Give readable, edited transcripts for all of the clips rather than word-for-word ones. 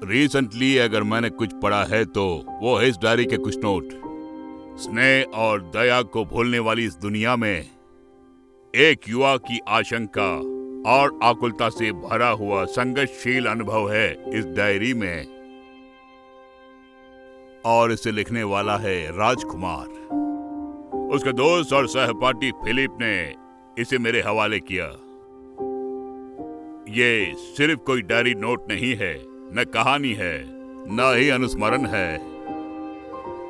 Recently अगर मैंने कुछ पढ़ा है तो वो है इस डायरी के कुछ नोट। स्नेह और दया को भूलने वाली इस दुनिया में एक युवा की आशंका और आकुलता से भरा हुआ संघर्षशील अनुभव है इस डायरी में, और इसे लिखने वाला है राजकुमार। उसके दोस्त और सहपाठी फिलिप ने इसे मेरे हवाले किया। ये सिर्फ कोई डायरी नोट नहीं है, न कहानी है, न ही अनुस्मरण है।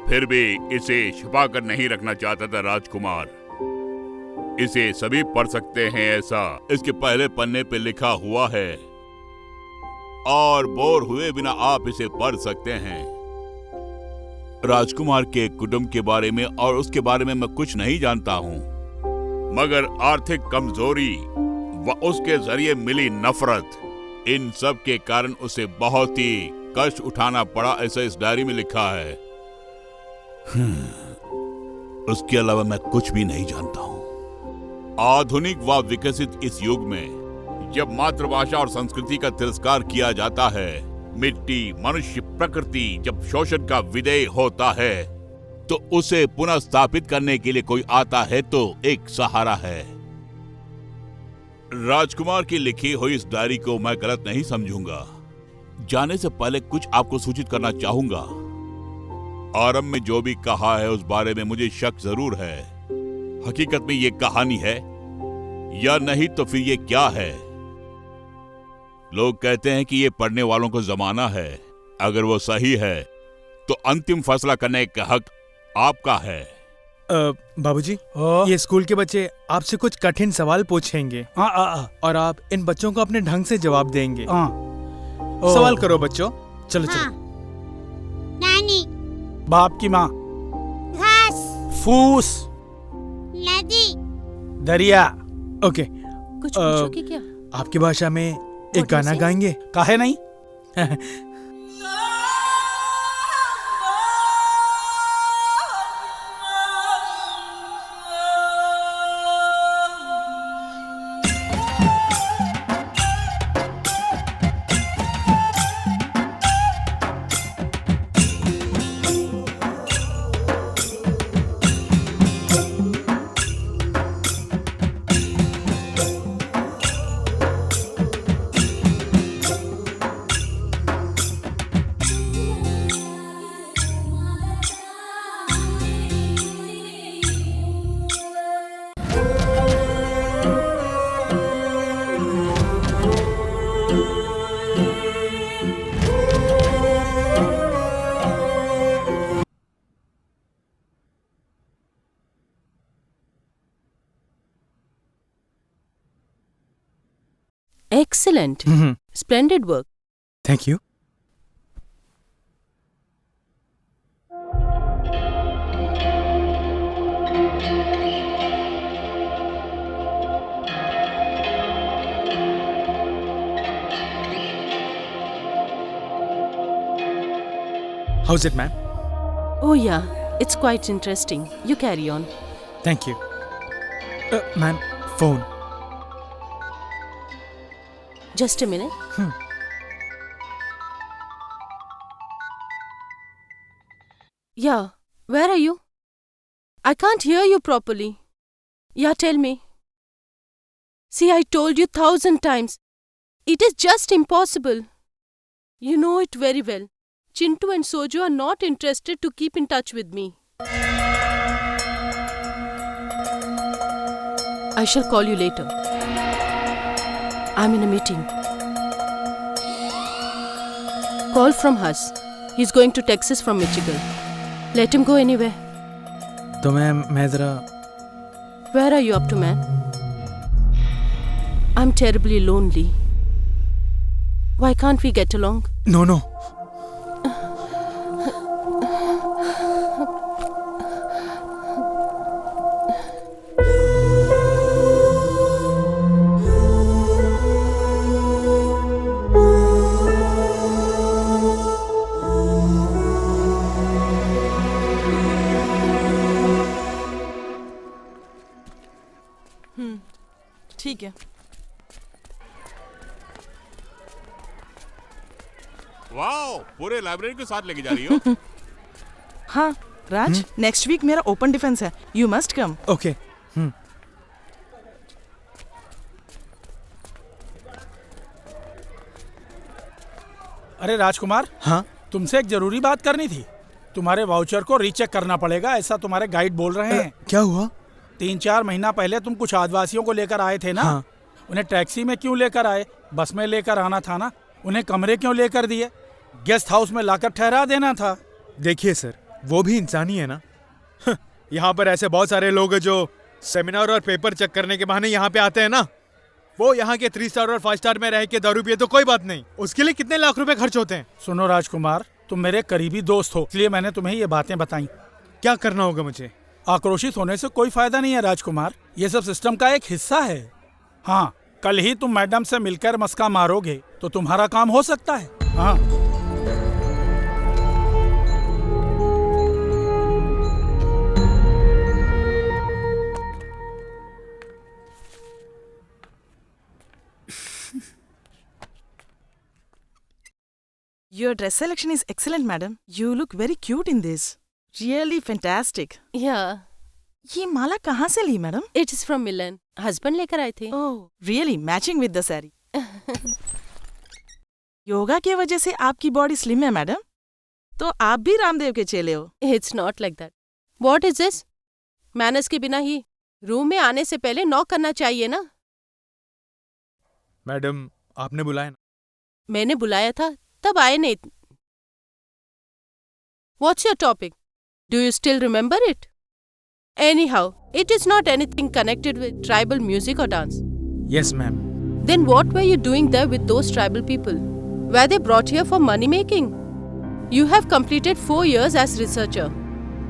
फिर भी इसे छुपाकर नहीं रखना चाहता था राजकुमार। इसे सभी पढ़ सकते हैं ऐसा इसके पहले पन्ने पे लिखा हुआ है, और बोर हुए बिना आप इसे पढ़ सकते हैं। राजकुमार के कुटुंब के बारे में और उसके बारे में मैं कुछ नहीं जानता हूँ, मगर आर्थिक कमजोरी व उसके जरिए मिली नफरत, इन सब के कारण उसे बहुत ही कष्ट उठाना पड़ा, ऐसा इस डायरी में लिखा है। उसके अलावा मैं कुछ भी नहीं जानता हूँ। आधुनिक व विकसित इस युग में जब मातृभाषा और संस्कृति का तिरस्कार किया जाता है, मिट्टी, मनुष्य, प्रकृति जब शोषण का विधेय होता है, तो उसे पुनः स्थापित करने के लिए कोई आता है तो एक सहारा है। राजकुमार की लिखी हुई इस डायरी को मैं गलत नहीं समझूंगा। जाने से पहले कुछ आपको सूचित करना चाहूंगा। आरंभ में जो भी कहा है उस बारे में मुझे शक जरूर है। हकीकत में ये कहानी है या नहीं तो फिर ये क्या है? लोग कहते हैं कि ये पढ़ने वालों को जमाना है। अगर वो सही है तो अंतिम फैसला करने का हक आपका है। बाबूजी, ये स्कूल के बच्चे आपसे कुछ कठिन सवाल पूछेंगे और आप इन बच्चों को अपने ढंग से जवाब देंगे। सवाल करो बच्चों। चलो चलो। नानी, बाप की माँ, घास, फूस, नदी, दरिया। ओके, कुछ पूछोगे क्या? आपकी भाषा में एक गाना गाएंगे? काहे नहीं? Excellent. Splendid work. Thank you. How's it, ma'am? Oh yeah, it's quite interesting. You carry on. Thank you. Ma'am, phone. Just a minute. Yeah, where are you? I can't hear you properly. Yeah, tell me. See, I told you 1,000 times. It is just impossible. You know it very well. Chintu and Soju are not interested to keep in touch with me. I shall call you later. I'm in a meeting. Call from Huss. He's going to Texas from Michigan. Let him go anywhere. तो मैं जरा। Where are you up to, man? I'm terribly lonely. Why can't we get along? No. ठीक है। वाह, पूरे library के साथ लेके जा रही हो। हाँ राज, नेक्स्ट वीक मेरा ओपन डिफेंस है, यू मस्ट कम। ओके। अरे राजकुमार, हाँ तुमसे एक जरूरी बात करनी थी। तुम्हारे वाउचर को रीचेक करना पड़ेगा, ऐसा तुम्हारे गाइड बोल रहे हैं। क्या हुआ? 3-4 महीना पहले तुम कुछ आदिवासियों को लेकर आए थे ना? हाँ। उन्हें टैक्सी में क्यों लेकर आए? बस में लेकर आना था ना। उन्हें कमरे क्यों लेकर दिए? गेस्ट हाउस में लाकर ठहरा देना था। देखिए सर, वो भी इंसान ही है ना। यहाँ पर ऐसे बहुत सारे लोग हैं जो सेमिनार और पेपर चेक करने के बहाने यहाँ पे आते हैं ना। वो यहाँ के 3 स्टार और 5 स्टार में रह के दारू पिए तो कोई बात नहीं, उसके लिए कितने लाख रुपए खर्च होते हैं। सुनो राजकुमार, तुम मेरे करीबी दोस्त हो, इसलिए मैंने तुम्हें ये बातें बताई। क्या करना होगा मुझे? आक्रोशित होने से कोई फायदा नहीं है राजकुमार, ये सब सिस्टम का एक हिस्सा है। हाँ, कल ही तुम मैडम से मिलकर मस्का मारोगे तो तुम्हारा काम हो सकता है। हाँ। Your dress selection is excellent, madam. You look very cute in this. Really fantastic. Yeah, ये माला कहाँ से ली, madam? it is from Milan. Husband लेकर आए थे। Oh, really matching with the saree. Yoga की वजह से आपकी बॉडी स्लिम है, मैडम। तो आप भी रामदेव के चेले हो। It's not like that. What is this? Manners के बिना ही रूम में आने से पहले नॉक करना चाहिए ना। मैडम, आपने बुलाया ना? मैंने बुलाया था, तब आए नहीं। What's your topic? Do you still remember it? Anyhow, it is not anything connected with tribal music or dance. Yes, ma'am. Then what were you doing there with those tribal people? Were they brought here for money making? You have completed 4 years as researcher.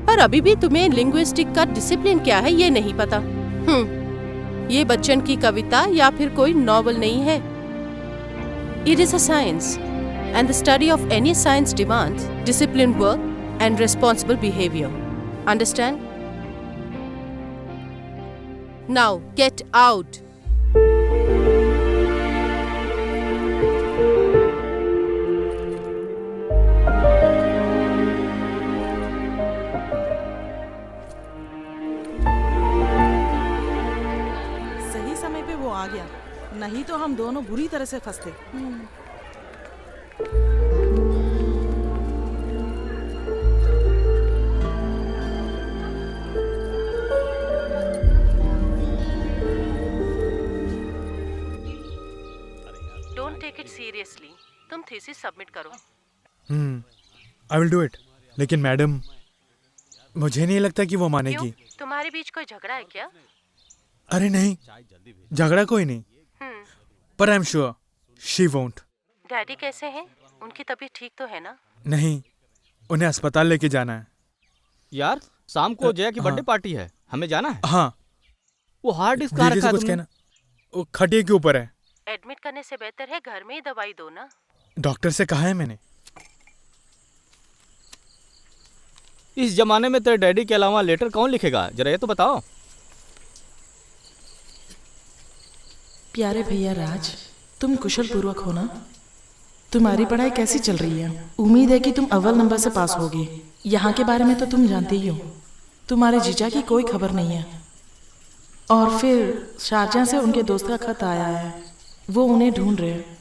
पर अभी भी तुम्हें linguistic का discipline क्या है ये नहीं पता। ये बच्चन की कविता या फिर कोई नॉवल नहीं है। It is a science. And the study of any science demands disciplined work and responsible behavior. Understand? Now, get out. सही समय पे वो आ गया, नहीं तो हम दोनों बुरी तरह से फंसते। Don't take it seriously. तुम थीसिस सबमिट करो। I will do it. लेकिन मैडम, मुझे नहीं लगता कि वो मानेगी। तुम्हारे बीच कोई झगड़ा है क्या? अरे नहीं, झगड़ा कोई नहीं। पर I am sure she won't. Daddy कैसे हैं? उनकी तबीयत ठीक तो है ना? नहीं, उन्हें अस्पताल लेके जाना है। यार, शाम को जया की बर्थडे पार्टी है, हमें जाना है। हाँ, वो हार्ड डिस्क कहाँ दीदी रखा से है कुछ तुमने? कहना। वो खटिया के ऊपर है। एडमिट करने से बेहतर है घर में ही दवाई दो ना। डॉक्टर से कहा है मैंने। इस जमाने में तेरे डैडी के अलावा लेटर कौन लिखेगा, जरा ये तो बताओ। प्यारे भैया राज, तुम कुशल पूर्वक हो ना? तुम्हारी पढ़ाई कैसी चल रही है? उम्मीद है कि तुम अव्वल नंबर से पास होगे। यहाँ के बारे में तो तुम जानते ही हो, तुम्हारे जीजा की कोई खबर नहीं है। और फिर शारजाह से उनके दोस्त का खत आया है, वो उन्हें ढूंढ रहे हैं।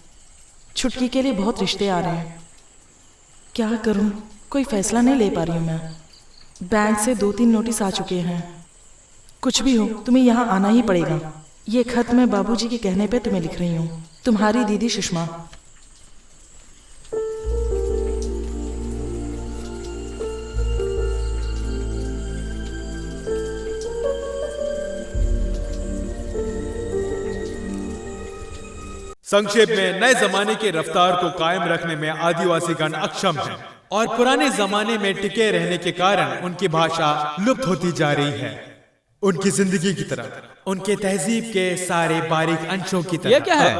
छुटकी के लिए बहुत रिश्ते आ रहे हैं। क्या करूं, कोई फैसला नहीं ले पा रही हूं मैं। बैंक से 2-3 नोटिस आ चुके हैं। कुछ भी हो, तुम्हें यहाँ आना ही पड़ेगा। ये खत मैं बाबूजी के कहने पे तुम्हें लिख रही हूँ। तुम्हारी दीदी सुषमा। संक्षेप में, नए जमाने के रफ्तार को कायम रखने में आदिवासीगण अक्षम हैं और पुराने जमाने में टिके रहने के कारण उनकी भाषा लुप्त होती जा रही है। उनकी जिंदगी की तरह, उनके तहजीब के सारे बारीक अंशों की तरह। ये क्या है?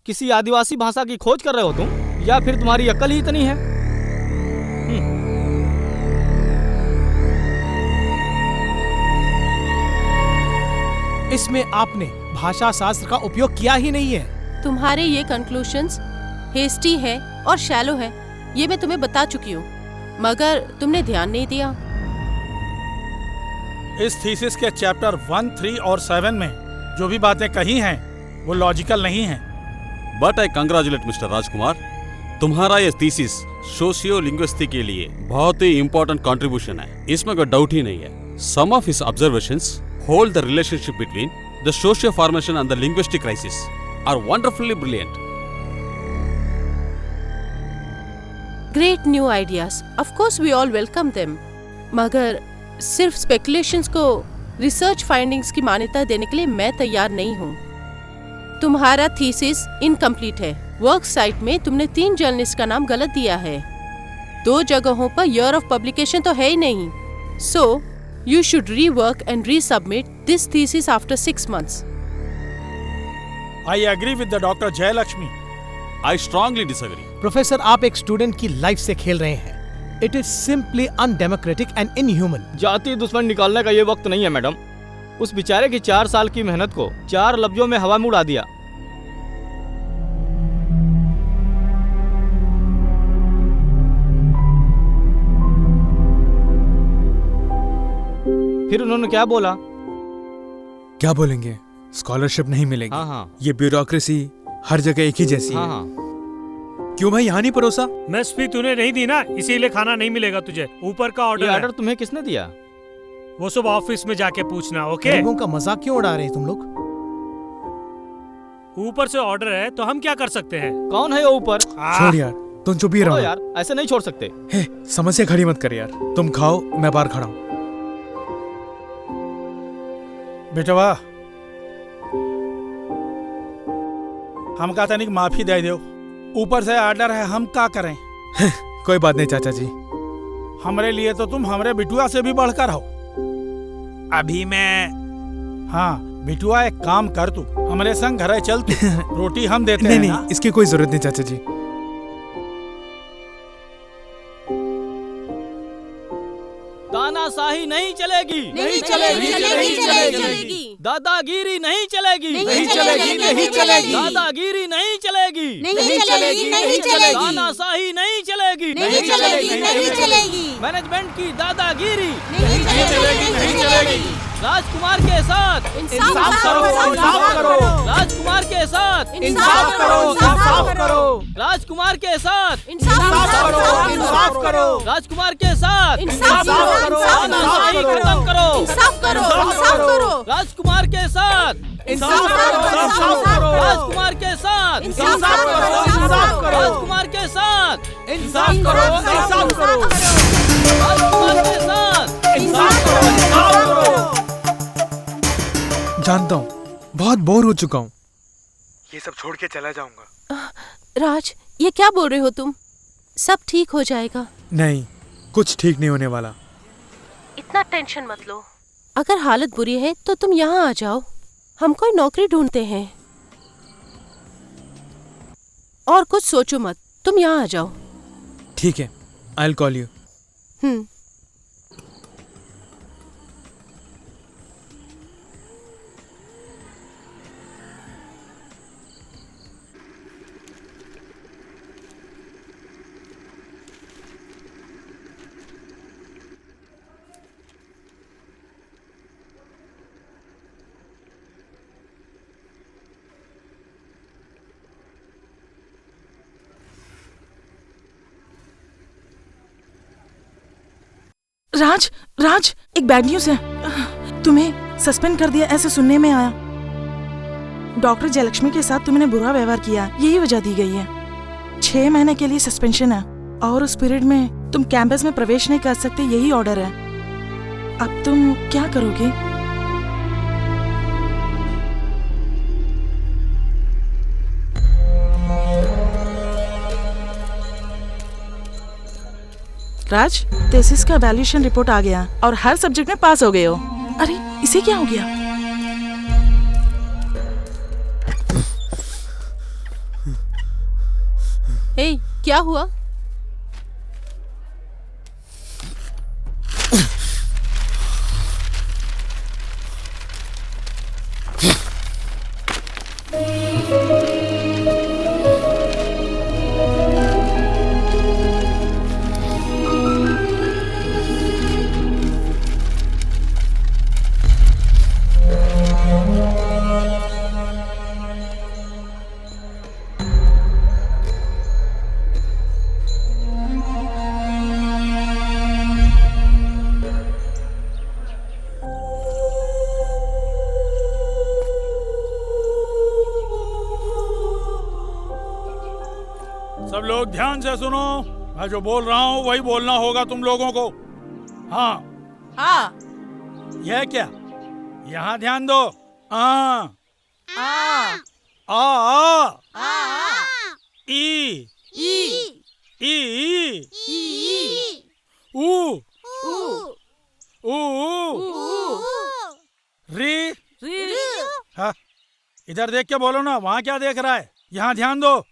किसी आदिवासी भाषा की खोज कर रहे हो तुम, या फिर तुम्हारी अक्ल ही इतनी है? इसमें आपने भाषा शास्त्र का उपयोग किया ही नहीं है। तुम्हारे ये कंक्लूशंस हेस्टी है और शैलो है, ये मैं तुम्हें बता चुकी हूँ, मगर तुमने ध्यान नहीं दिया। इस थीसिस के चैप्टर 1, 3 और 7 में जो भी बातें कही हैं वो लॉजिकल नहीं हैं। बट आई कंग्रेचुलेट मिस्टर राजकुमार, तुम्हारा ये थीसिस सोशियो लिंग्विस्टिक के लिए बहुत ही इंपॉर्टेंट कंट्रीब्यूशन है, इसमें कोई डाउट ही नहीं है। Some of his observations hold the relationship between the socio formation and the linguistic crisis are wonderfully brilliant. Great new ideas, of course we all welcome them, मगर सिर्फ स्पेकुलेशंस को research findings की मान्यता देने के लिए मैं तैयार नहीं हूँ। तुम्हारा थीसिस इनकम्प्लीट है। वर्क साइट में तुमने 3 जर्नलिस्ट का नाम गलत दिया है। 2 जगहों पर ईयर ऑफ पब्लिकेशन तो है ही नहीं। So you should rework and resubmit this thesis after 6 months. I agree with the doctor Jayalakshmi. I strongly disagree. Professor, आप एक स्टूडेंट की लाइफ से खेल रहे हैं। It is simply undemocratic and inhuman. जाति दुश्मन निकालने का ये वक्त नहीं है मैडम। उस बेचारे की 4 साल की मेहनत को 4 लफ्जों में हवा में उड़ा दिया। फिर उन्होंने क्या बोला? क्या बोलेंगे? स्कॉलरशिप नहीं मिलेगी। हाँ। ये ब्यूरोक्रेसी हर जगह एक ही जैसी है। हाँ। क्यों भाई, यहाँ नहीं परोसा? मेस फी तूने नहीं दी ना, इसीलिए खाना नहीं मिलेगा तुझे। ऊपर का ये ऑर्डर ऑर्डर तुम्हें किसने दिया? वो सब ऑफिस में जाके पूछना, ओके? लोगों का मजाक क्यों उड़ा रहे हैं तुम लोग? ऊपर से ऑर्डर है तो हम क्या कर सकते हैं? कौन है वो ऊपर? छोड़ यार, तुम चुप ही छोड़ो रहो यार, ऐसे नहीं छोड़ सकते। हे, समस्या खड़ी मत कर यार। तुम खाओ, मैं बाहर खड़ा हूँ। बेटवा, हम का तनिक माफी दे दो। ऊपर से ऑर्डर है, हम क्या करें? कोई बात नहीं चाचा जी। हमरे लिए तो तुम हमरे बिटुआ से भी बढ़कर हो। अभी मैं हाँ बिटुआ, एक काम कर, तू हमरे संग घरे चल, तू रोटी हम देते हैं नहीं ना? नहीं, इसकी कोई जरूरत नहीं चाचा जी। तानाशाही नहीं चलेगी। नहीं चलेगी। दादागिरी नहीं चलेगी। नहीं चलेगी। दादागिरी नहीं चलेगी। नहीं चलेगी। तानाशाही नहीं चलेगी। नहीं चलेगी। मैनेजमेंट की दादागिरी नहीं चलेगी। राजकुमार के साथ इंसाफ करो। राजकुमार के साथ इंसाफ करो। राजकुमार के साथ इंसाफ करो। राजकुमार के साथ इंसाफ करो। तानाशाही खत्म करो। इंसाफ करो। राजकुमार के साथ इंसाफ करो। राजकुमार के साथ इंसाफ करो। राजकुमार के साथ इंसाफ करो। राजकुमार के साथ इंसाफ करो। जानता हूँ, बहुत बोर हो चुका हूँ। ये सब छोड़ के चला जाऊंगा। राज, ये क्या बोल रहे हो तुम? सब ठीक हो जाएगा। नहीं, कुछ ठीक नहीं होने वाला। इतना टेंशन मत लो। अगर हालत बुरी है तो तुम यहाँ आ जाओ, हम कोई नौकरी ढूंढते हैं। और कुछ सोचो मत, तुम यहाँ आ जाओ। ठीक है, आई विल कॉल यू। राज, राज, एक बैड न्यूज है। तुम्हें सस्पेंड कर दिया ऐसे सुनने में आया। डॉक्टर जयलक्ष्मी के साथ तुमने बुरा व्यवहार किया, यही वजह दी गई है। 6 महीने के लिए सस्पेंशन है और उस पीरियड में तुम कैंपस में प्रवेश नहीं कर सकते, यही ऑर्डर है। अब तुम क्या करोगे? राज, थीसिस का वैल्यूएशन रिपोर्ट आ गया और हर सब्जेक्ट में पास हो गए हो। अरे, इसे क्या हो गया? हे, क्या हुआ? सब लोग ध्यान से सुनो, मैं जो बोल रहा हूँ वही बोलना होगा तुम लोगों को। हाँ हाँ यह क्या, यहाँ ध्यान दो। आ आ आ आ ई ई ई ई ऊ ऊ ऊ री। री हाँ, इधर देख के बोलो ना, वहाँ क्या देख रहा है, यहाँ ध्यान दो।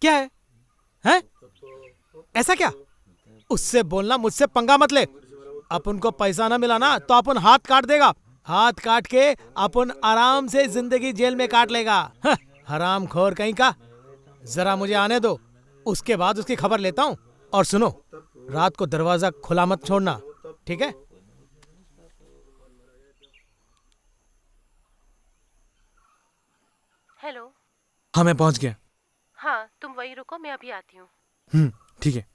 क्या है? हैं? ऐसा क्या? उससे बोलना मुझसे पंगा मत ले। अपन को पैसा ना मिला ना तो अपन हाथ काट देगा। हाथ काट के अपन आराम से जिंदगी जेल में काट लेगा। हराम खोर कहीं का। जरा मुझे आने दो, उसके बाद उसकी खबर लेता हूँ। और सुनो, रात को दरवाजा खुला मत छोड़ना, ठीक है? हेलो। हाँ मैं पहुंच गया। हाँ तुम वही रुको, मैं अभी आती हूँ। ठीक है।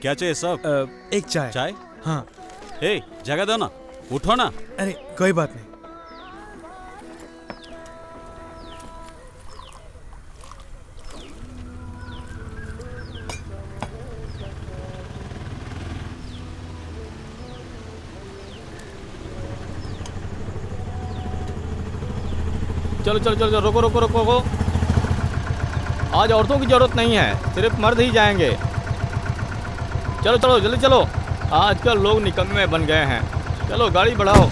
क्या चाहिए सब? एक चाय। चाय? हाँ। ए, जगह दो ना, उठो ना। अरे कोई बात नहीं। चलो चलो चलो, रोको रोको रोको रोको। आज औरतों की जरूरत नहीं है, सिर्फ मर्द ही जाएंगे। चलो चलो जल्दी चलो, आजकल लोग निकम्मे बन गए हैं। चलो गाड़ी बढ़ाओ।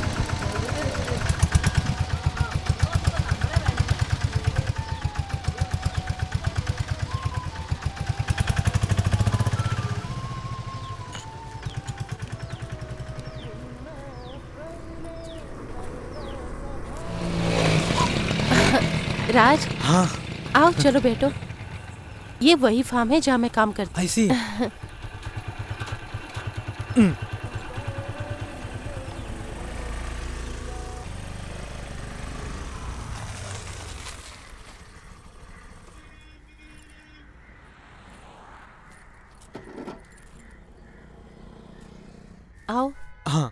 राज। हाँ। आओ चलो बैठो। ये वही फार्म है जहाँ मैं काम करती ऐसी। आओ। हाँ।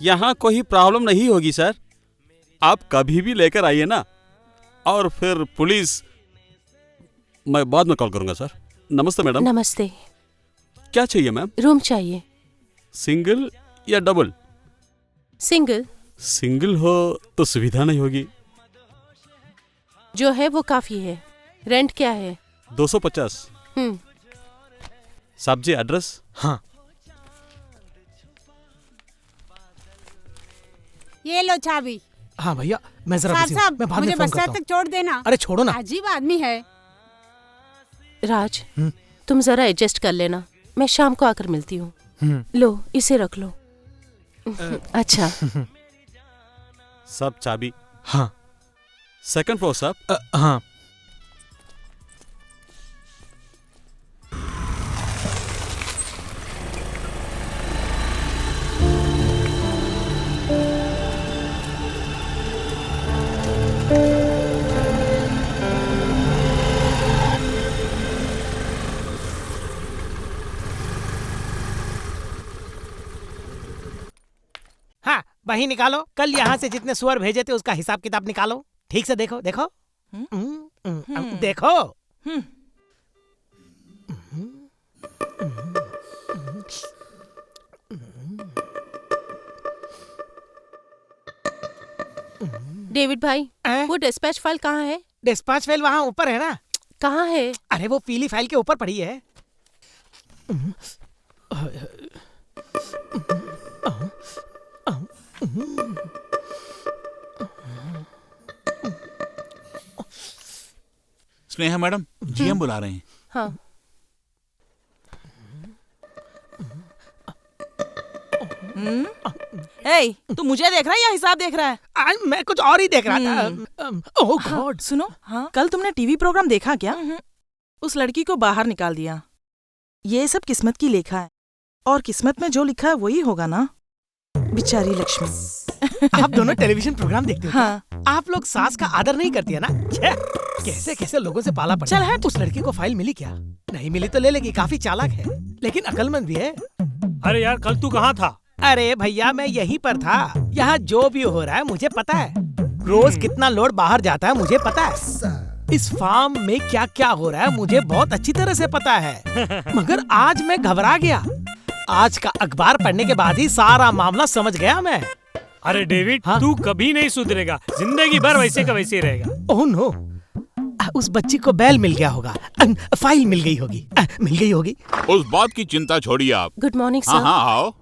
यहाँ कोई प्रॉब्लम नहीं होगी सर, आप कभी भी लेकर आइए ना। और फिर पुलिस, मैं बाद में कॉल करूंगा सर। नमस्ते मैडम। नमस्ते। क्या चाहिए मैम? रूम चाहिए। सिंगल या डबल? सिंगल। सिंगल हो तो सुविधा नहीं होगी। जो है वो काफी है। रेंट क्या है? 250। साहब जी एड्रेस? हाँ। ये लो चाबी। हाँ भैया, मैं जरा बिजी हूँ, साहब मैं बाद में मुझे फोन बस करता तक हूँ। छोड़ देना। अरे छोड़ो ना। अजीब आदमी है। राज तुम जरा एडजस्ट कर लेना, मैं शाम को आकर मिलती हूँ। लो इसे रख लो। अच्छा। सब चाबी? हाँ। सेकंड फ्लोर साहब? हाँ। हाँ, वही निकालो। कल यहाँ से जितने सुअर भेजे थे उसका हिसाब किताब निकालो। ठीक से देखो देखो। देखो। डेविड भाई, हैं? वो डिस्पैच फाइल कहाँ है? डिस्पैच फाइल वहाँ ऊपर है ना। कहाँ है? अरे वो पीली फाइल के ऊपर पड़ी है। स्नेहा मैडम, जीएम बुला रहे हैं। हाँ। ए, तू मुझे देख रहा है या हिसाब देख रहा है? मैं कुछ और ही देख रहा था। ओह गॉड। सुनो, कल तुमने टीवी प्रोग्राम देखा क्या? उस लड़की को बाहर निकाल दिया। ये सब किस्मत की लेखा है, और किस्मत में जो लिखा है वही होगा ना। बेचारी लक्ष्मी। आप दोनों टेलीविजन प्रोग्राम देखते हो? हाँ। आप लोग सास का आदर नहीं करती है ना? छे, कैसे कैसे लोगों से पाला पड़ा। चल हट। उस लड़की को फाइल मिली क्या? नहीं मिली तो ले लेगी, काफी चालाक है, लेकिन अकलमंद भी है। अरे यार, कल तू कहाँ था? अरे भैया, मैं यहीं पर था। यहाँ जो भी हो रहा है मुझे पता है। रोज कितना लोड बाहर जाता है मुझे पता है। इस फार्म में क्या क्या हो रहा है मुझे बहुत अच्छी तरह से पता है। मगर आज मैं घबरा गया। आज का अखबार पढ़ने के बाद ही सारा मामला समझ गया मैं। अरे डेविड, हाँ? तू कभी नहीं सुधरेगा, जिंदगी भर वैसे का वैसे ही रहेगा। ओह नो, उस बच्ची को बैल मिल गया होगा, फाइल मिल गई होगी, मिल गई होगी। उस बात की चिंता छोड़िए आप। गुड मॉर्निंग हाँ सर। हाँ आओ।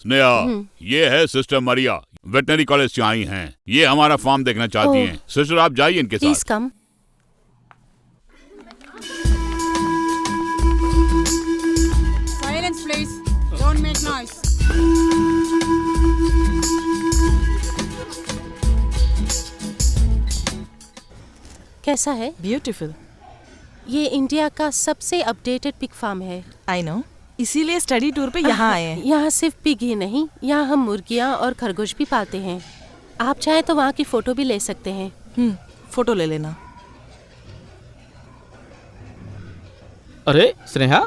स्नेहा, ये है सिस्टर मरिया, वेटनरी कॉलेज से आई हैं। ये हमारा फार्म देखना चाहती ओह। हैं। सिस्टर आप जाइए इनके प्लीज साथ। कम। Silence, please. Don't make noise. कैसा है? ब्यूटीफुल। ये इंडिया का सबसे अपडेटेड पिग फार्म है। आई नो, इसीलिए स्टडी टूर पे यहाँ आए हैं। यहाँ सिर्फ पिग ही नहीं, यहाँ हम मुर्गियाँ और खरगोश भी पालते हैं। आप चाहें तो वहाँ की फोटो भी ले सकते हैं। फोटो ले लेना। अरे स्नेहा,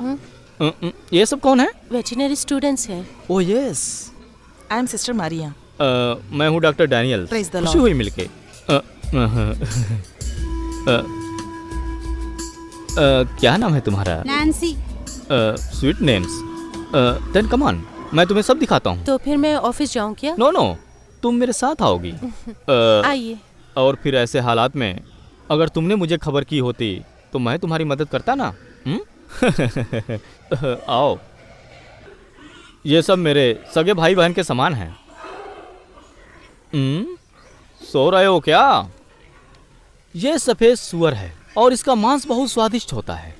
ये सब कौन है? वेटरनरी स्टूडेंट्स हैं। Oh yes, I am sister Maria. मैं हूँ डॉक्टर डैनियल। Praise the खुशी Lord. हुई मिलके। क्या नाम है तुम्हारा? Nancy. Sweet names. Then come on, मैं तुम्हें सब दिखाता हूँ। तो फिर मैं ऑफिस जाऊँ क्या? नो नो, तुम मेरे साथ आओगी। आइए। और फिर ऐसे हालात में अगर तुमने मुझे खबर की होती तो मैं तुम्हारी मदद करता ना। आओ। ये सब मेरे सगे भाई बहन के समान हैं। सो रहे हो क्या? ये सफ़ेद सुअर है और इसका मांस बहुत स्वादिष्ट होता है।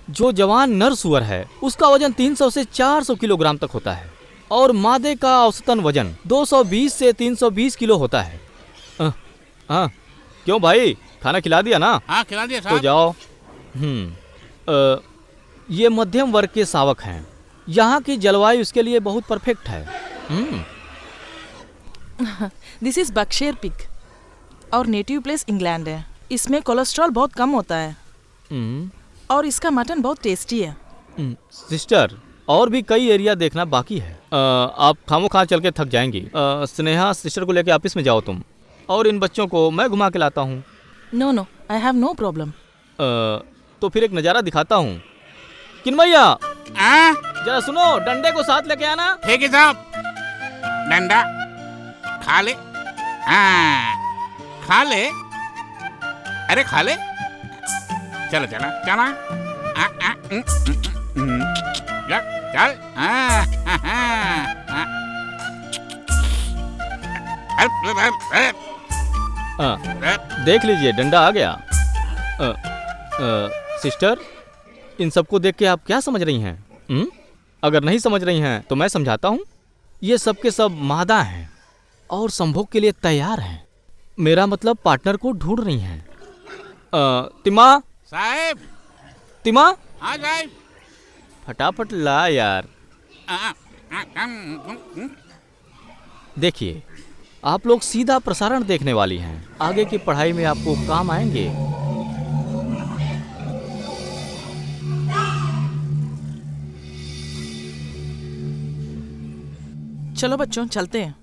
जो जवान नर सुअर है उसका वजन 300 से 400 किलोग्राम तक होता है और मादे का औसतन वजन 220 से 320 किलो होता है। हाँ, क्यों भाई, खाना खिला दिया ना? हाँ खिला दिया तो जाओ। ये मध्यम वर्ग के शावक हैं। यहाँ की जलवायु इसके लिए बहुत परफेक्ट है। दिस इज बक्शेर पिग और नेटिव प्लेस इंग्लैंड है। इसमें कोलेस्ट्रॉल बहुत कम होता है और इसका मटन बहुत टेस्टी है। सिस्टर, और भी कई एरिया देखना बाकी है। आप खामोखा चल के थक जाएंगी। स्नेहा, सिस्टर को लेके ऑफिस में जाओ तुम, और इन बच्चों को मैं घुमा के लाता हूँ। No no, I have no problem. तो फिर एक नज़ारा दिखाता हूँ। किन्मैया, जरा सुनो, डंडे को साथ लेके आना। ठीक है साहब। डंडा खा ले। हाँ खा ले। अरे खा ले। चलो चला चला। चल। देख लीजिए, डंडा आ गया। सिस्टर, इन सबको देख के आप क्या समझ रही हैं? अगर नहीं समझ रही हैं तो मैं समझाता हूँ। ये सब के सब मादा हैं और संभोग के लिए तैयार हैं। मेरा मतलब पार्टनर को ढूंढ रही हैं। तिमा साहब। तिमा, हाँ साहब। फटाफट ला यार। देखिए, आप लोग सीधा प्रसारण देखने वाली हैं। आगे की पढ़ाई में आपको काम आएंगे। चलो बच्चों, चलते हैं।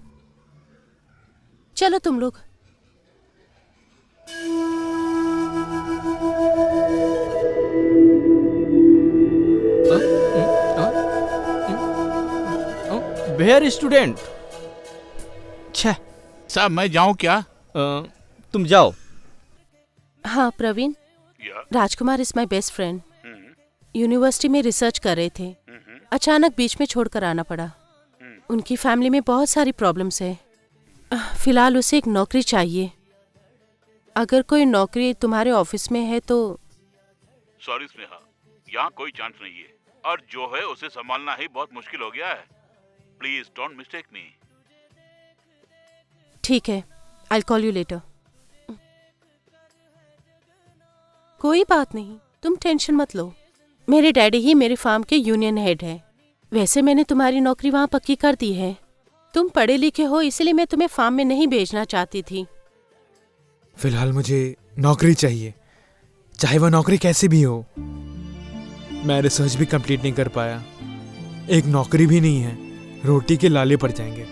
चलो तुम लोग। Where student. छह, साहब मैं जाऊं क्या? तुम जाओ। हाँ Praveen, Rajkumar is my best friend. University में रिसर्च कर रहे थे, अचानक बीच में छोड़कर आना पड़ा। उनकी फैमिली में बहुत सारी प्रॉब्लम्स है। फिलहाल उसे एक नौकरी चाहिए। अगर कोई नौकरी तुम्हारे ऑफिस में है तो। सॉरी स्नेहा, यहाँ कोई चांस नहीं है, और जो है उसे संभालना ही बहुत मुश्किल हो गया है। प्लीज डोंट मिस्टेक मी। ठीक है, I will call you later. कोई बात नहीं, तुम टेंशन मत लो। मेरे डैडी ही मेरे फार्म के यूनियन हेड है। वैसे मैंने तुम्हारी नौकरी वहाँ पक्की कर दी है। तुम पढ़े लिखे हो, इसलिए मैं तुम्हें फार्म में नहीं भेजना चाहती थी। फिलहाल मुझे नौकरी चाहिए, चाहे वह नौकरी कैसी भी हो। मैं रिसर्च भी कंप्लीट नहीं कर पाया, एक नौकरी भी नहीं है, रोटी के लाले पड़ जाएंगे।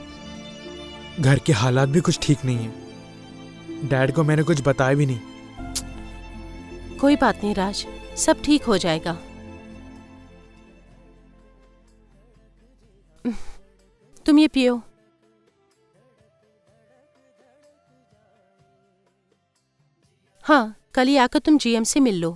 घर के हालात भी कुछ ठीक नहीं है। डैड को मैंने कुछ बताया भी नहीं। कोई बात नहीं राज, सब ठीक हो जाएगा। तुम ये पियो। हाँ, कल ही आकर तुम जीएम से मिल लो।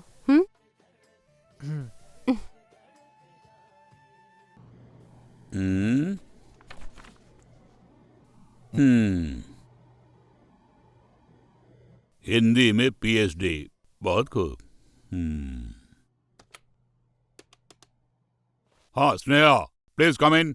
हिंदी में पीएचडी, बहुत खूब। हाँ Sneha, please come in.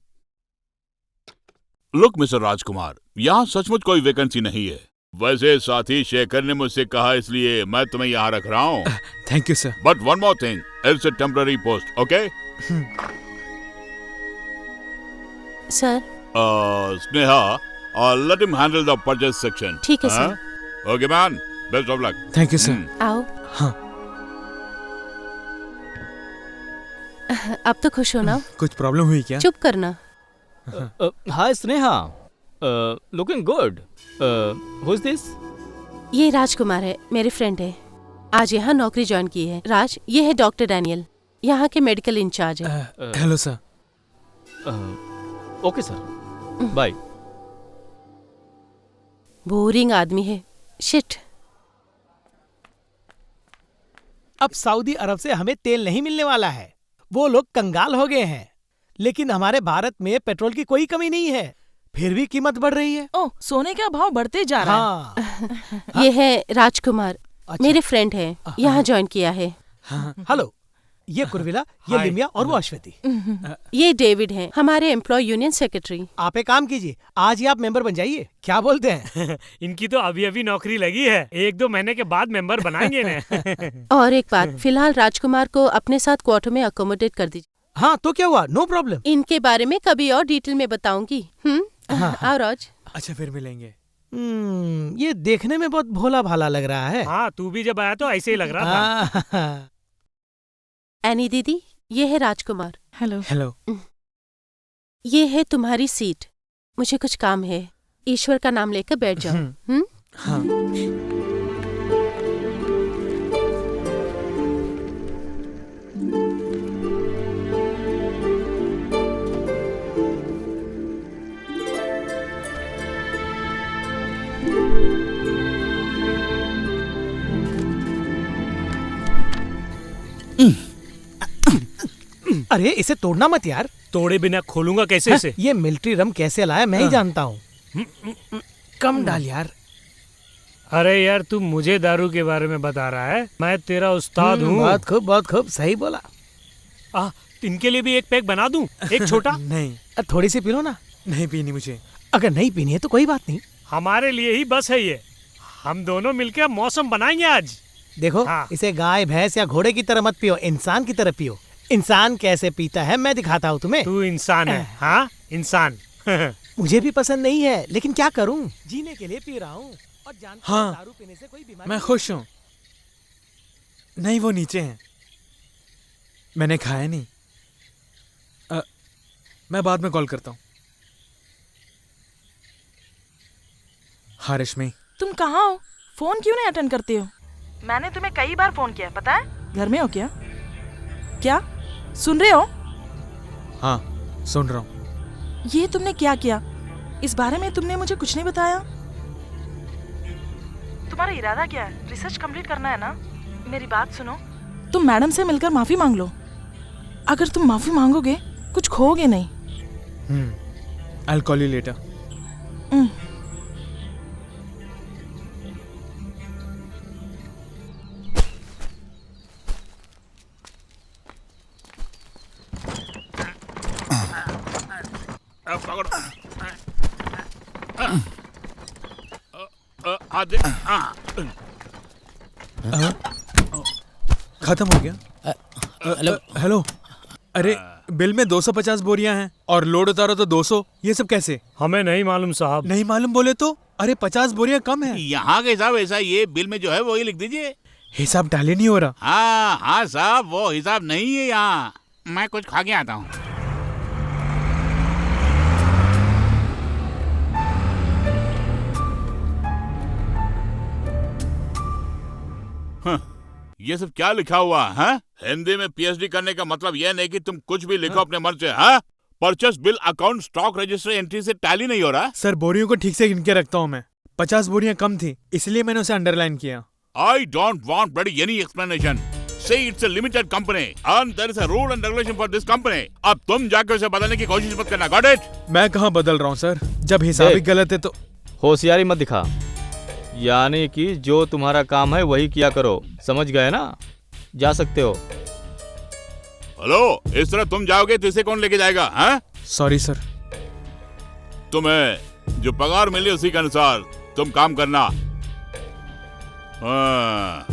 Look mister राजकुमार, यहाँ सचमुच कोई वैकेंसी नहीं है। वैसे साथी शेखर ने मुझसे कहा, इसलिए मैं तुम्हें यहाँ रख रहा हूँ। Thank you sir. But one more thing, it's a temporary post, okay? Sir. Sneha, let him handle the purchase section. ठीक है sir. Okay man, best of luck. Thank you sir. आओ। हाँ। अब तो खुश हो ना? कुछ प्रॉब्लम हुई क्या? चुप करना। Hi Sneha, looking good. Who is this? ये राजकुमार है, मेरे फ्रेंड है। आज यहाँ नौकरी ज्वाइन की है। राज, ये है डॉक्टर डैनियल, यहाँ के मेडिकल इंचार्ज है। Hello sir. Okay sir, bye. Boring आदमी है, शिट। अब सऊदी अरब से हमें तेल नहीं मिलने वाला है। वो लोग कंगाल हो गए हैं, लेकिन हमारे भारत में पेट्रोल की कोई कमी नहीं है, फिर भी कीमत बढ़ रही है। ओह, सोने का भाव बढ़ते जा रहा है। हाँ। ये है राजकुमार, अच्छा। मेरे फ्रेंड है, यहाँ ज्वाइन किया है। हेलो, ये कुरविला, ये लिमिया और वो अश्वती। ये डेविड है, हमारे एम्प्लॉय यूनियन सेक्रेटरी। आप एक काम कीजिए, आज ही आप मेंबर बन जाइए। क्या बोलते हैं? इनकी तो अभी अभी नौकरी लगी है, 1-2 महीने के बाद मेंबर बनाएंगे ना। और एक बात, फिलहाल राजकुमार को अपने साथ क्वार्टर में अकोमोडेट कर दीजिए। हाँ तो क्या हुआ, नो प्रॉब्लम। इनके बारे में कभी और डिटेल में बताऊंगी। आओ राज। अच्छा, फिर मिलेंगे। ये देखने में बहुत भोला भाला लग रहा है। हाँ, तू भी जब आया तो ऐसे ही लग रहा था। एनी दीदी, ये है राजकुमार। हेलो। हेलो। ये है तुम्हारी सीट। मुझे कुछ काम है, ईश्वर का नाम लेकर बैठ जाओ। हाँ। अरे इसे तोड़ना मत यार। तोड़े बिना खोलूंगा कैसे इसे? ये मिलिट्री रम कैसे लाया मैं ही जानता हूँ। कम डाल यार। अरे यार, तू मुझे दारू के बारे में बता रहा है? मैं तेरा उस्ताद हूँ। बहुत खूब, सही बोला। इनके लिए भी एक पैक बना दूं, एक छोटा? नहीं, थोड़ी सी पी लो ना। नहीं पीनी मुझे। अगर नहीं पीनी है तो कोई बात नहीं, हमारे लिए ही बस है ये। हम दोनों मिलकर मौसम बनाएंगे आज। देखो, इसे गाय भैंस या घोड़े की तरह मत पियो, इंसान की तरह पियो। इंसान कैसे पीता है मैं दिखाता हूँ तुम्हें। तू इंसान है? हाँ, इंसान। मुझे भी पसंद नहीं है, लेकिन क्या करूँ, जीने के लिए पी रहा हूँ। और जानता हूँ, दारू पीने से कोई बीमारी मैं खुश हूँ। नहीं, वो नीचे हैं, मैंने खाया नहीं। मैं बाद में कॉल करता हूँ। हाँ रश्मि। तुम कहाँ हो? फोन क्यों नहीं अटेंड करते हो? मैंने तुम्हें कई बार फोन किया, पता है? घर में हो क्या? क्या सुन रहे हो? हाँ, सुन रहा हूँ। ये तुमने क्या किया? इस बारे में तुमने मुझे कुछ नहीं बताया। तुम्हारा इरादा क्या है? रिसर्च कंप्लीट करना है ना? मेरी बात सुनो, तुम मैडम से मिलकर माफी मांग लो। अगर तुम माफी मांगोगे कुछ खोओगे नहीं। I'll call you later. खत्म हो गया। हेलो, अरे बिल में 250 बोरियां हैं और लोड उतारो तो 200। ये सब कैसे? हमें नहीं मालूम साहब। नहीं मालूम बोले तो? अरे 50 बोरियां कम है। यहाँ का हिसाब ऐसा, ये बिल में जो है वही लिख दीजिए। हिसाब डाले नहीं हो रहा। हाँ हाँ साहब, वो हिसाब नहीं है यहाँ। मैं कुछ खा के आता हूँ। ये सब क्या लिखा हुआ है? हिंदी में पीएचडी करने का मतलब यह नहीं कि तुम कुछ भी लिखो अपने मन से। हाँ, purchase bill account stock register entry से टैली नहीं हो रहा। सर बोरियों को ठीक से गिन के रखता हूँ मैं। 50 बोरियां कम थी इसलिए मैंने उसे अंडरलाइन किया। I don't want bloody any explanation. Say it's a limited company and there is a rule and regulation for this company. अब तुम जाके उसे बदलने की कोशिश मत करना। Got it? मैं कहाँ बदल रहा हूँ सर, जब हिसाब ही गलत है तो। होशियारी मत दिखा, यानी कि जो तुम्हारा काम है वही किया करो, समझ गए ना? जा सकते हो। हेलो, इस तरह तुम जाओगे तो इसे कौन लेके जाएगा? हाँ? Sorry sir. तुम्हें जो पगार मिली उसी के अनुसार तुम काम करना। हाँ,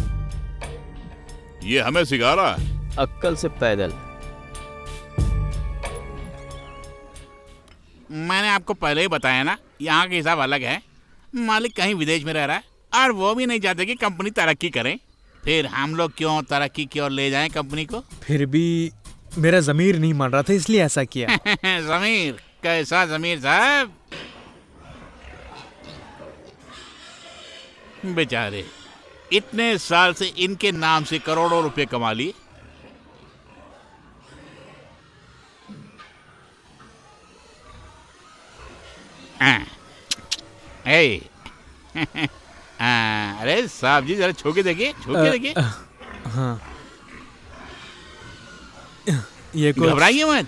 ये हमें सिखा रहा है। अक्कल से पैदल। मैंने आपको पहले ही बताया ना, यहाँ का हिसाब अलग है। मालिक कहीं विदेश में रह रहा है और वो भी नहीं चाहते कि कंपनी तरक्की करे। फिर हम लोग क्यों तरक्की की ओर ले जाएं कंपनी को? फिर भी मेरा ज़मीर नहीं मान रहा था इसलिए ऐसा किया। ज़मीर? कैसा ज़मीर साहब? बेचारे इतने साल से इनके नाम से करोड़ों रुपए कमा लिए। अरे साहब जी जरा छू के देखिए, छू के देखिए। हाँ, ये कुछ घबराइए मत।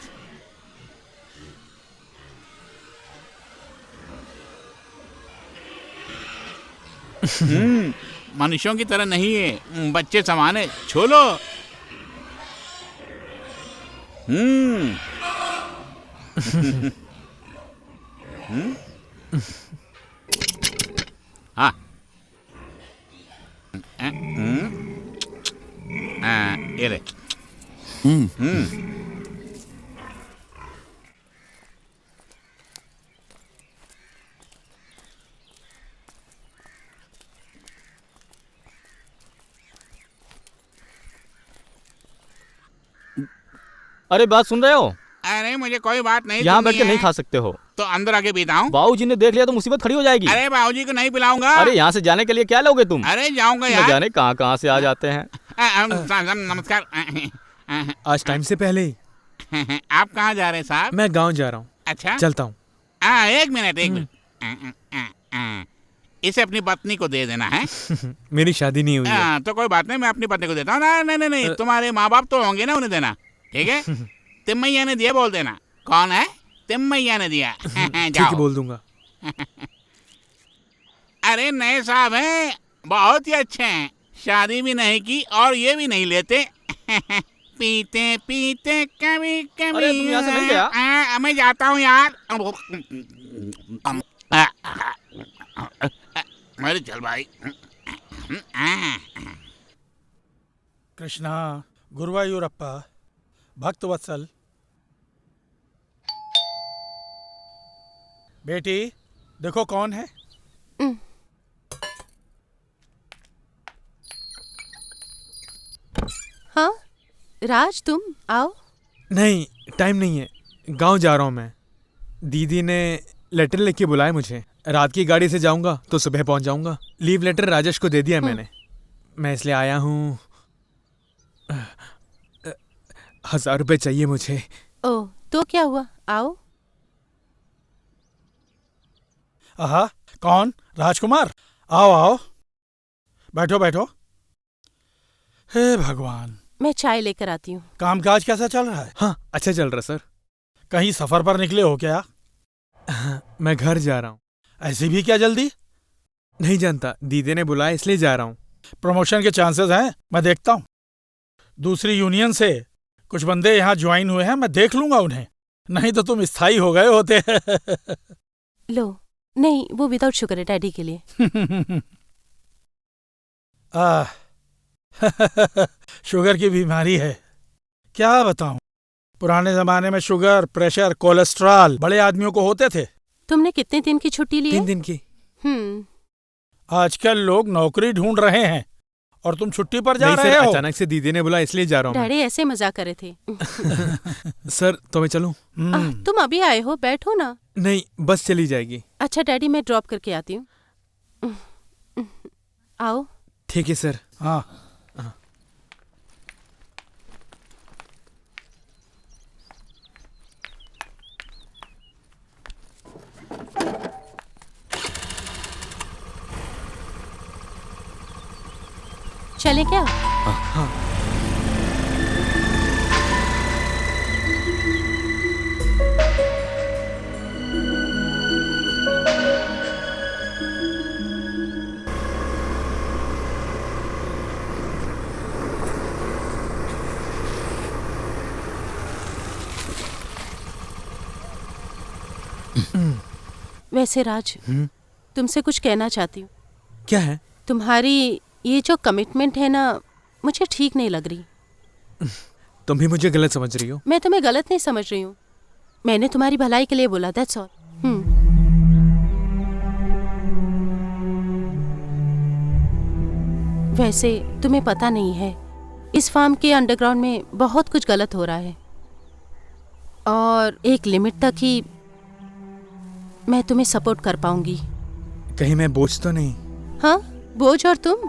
मनुष्यों की तरह नहीं है, बच्चे समान है। छू लो। हाँ, ये ले। अरे बात सुन रहे हो? अरे मुझे कोई बात नहीं। यहाँ बैठ के नहीं खा सकते हो। तो अंदर आके पीता हूँ। बाबूजी ने देख लिया तो मुसीबत खड़ी हो जाएगी। अरे बाबूजी को नहीं पिलाऊंगा। अरे यहाँ से जाने के लिए क्या लोगे तुम? अरे जाऊंगा यार। न जाने कहाँ कहाँ से आ जाते हैं। नमस्कार। आज टाइम से पहले ही। आप कहाँ जा रहे हैं साहब? मैं गांव जा रहा हूँ। अच्छा, चलता हूँ। एक मिनट। इसे अपनी पत्नी को दे देना है। मेरी शादी नहीं हुई है। तो कोई बात नहीं, मैं अपनी पत्नी को देता हूँ। नहीं, तुम्हारे माँ बाप तो होंगे ना, उन्हें देना। ठीक है? तिम्मैया ने दिया बोल देना। कौन है? तिम्मैया ने दिया। ठीक है, बोल दूंगा। अरे नए साहब हैं, बहुत ही अच्छे हैं। शादी भी नहीं की और ये भी नहीं लेते। पीते पीते कभी कभी। अरे तुम यहाँ से नहीं गया? मैं जाता हूँ यार। मेरे चल भाई। कृष्णा, गुरुवायूरप्पा, भक्तवत्सल। बेटी देखो कौन है। हाँ राज, तुम आओ। नहीं, टाइम नहीं है, गांव जा रहा हूँ मैं। दीदी ने लेटर लिख के बुलाया मुझे। रात की गाड़ी से जाऊंगा तो सुबह पहुंच जाऊंगा। लीव लेटर राजेश को दे दिया मैंने। मैं इसलिए आया हूँ। 1000 रुपये चाहिए मुझे। ओह, तो क्या हुआ? आओ। आहा, कौन? राजकुमार, आओ आओ। बैठो बैठो। हे भगवान, मैं चाय लेकर आती हूँ। कामकाज कैसा चल रहा है? हाँ, अच्छा चल रहा सर। कहीं सफर पर निकले हो क्या? मैं घर जा रहा हूँ। ऐसी भी क्या जल्दी? नहीं जानता, दीदी ने बुलाया इसलिए जा रहा हूँ। प्रमोशन के चांसेस हैं, मैं देखता हूँ। दूसरी यूनियन से कुछ बंदे यहाँ ज्वाइन हुए हैं, मैं देख लूंगा उन्हें। नहीं तो तुम स्थायी हो गए होते। लो, नहीं, वो विदाउट शुगर है डैडी के लिए। शुगर की बीमारी है, क्या बताऊं। पुराने जमाने में शुगर, प्रेशर, कोलेस्ट्रॉल बड़े आदमियों को होते थे। तुमने कितने दिन की छुट्टी ली है? 3 दिन की। आजकल लोग नौकरी ढूंढ रहे हैं और तुम छुट्टी पर जा नहीं रहे सर, हो। अचानक से दीदी ने बुलाया इसलिए जा रहा हूँ। डैडी ऐसे मजाक कर रहे थे। सर तो मैं चलूं? तुम अभी आए हो, बैठो ना। नहीं, बस चली जाएगी। अच्छा डैडी, मैं ड्रॉप करके आती हूँ। आओ। ठीक है सर। हाँ। चले क्या? हाँ। वैसे राज, तुमसे कुछ कहना चाहती हूँ। क्या है? तुम्हारी ये जो कमिटमेंट है ना, मुझे ठीक नहीं लग रही। तुम भी मुझे गलत समझ रही हो। मैं तुम्हें गलत नहीं समझ रही हूँ, मैंने तुम्हारी भलाई के लिए बोला, दैट्स ऑल। वैसे तुम्हें पता नहीं है, इस फार्म के अंडरग्राउंड में बहुत कुछ गलत हो रहा है और एक लिमिट तक ही मैं तुम्हें सपोर्ट कर पाऊंगी। कहीं मैं बोझ तो नहीं? हाँ, बोझ? और तुम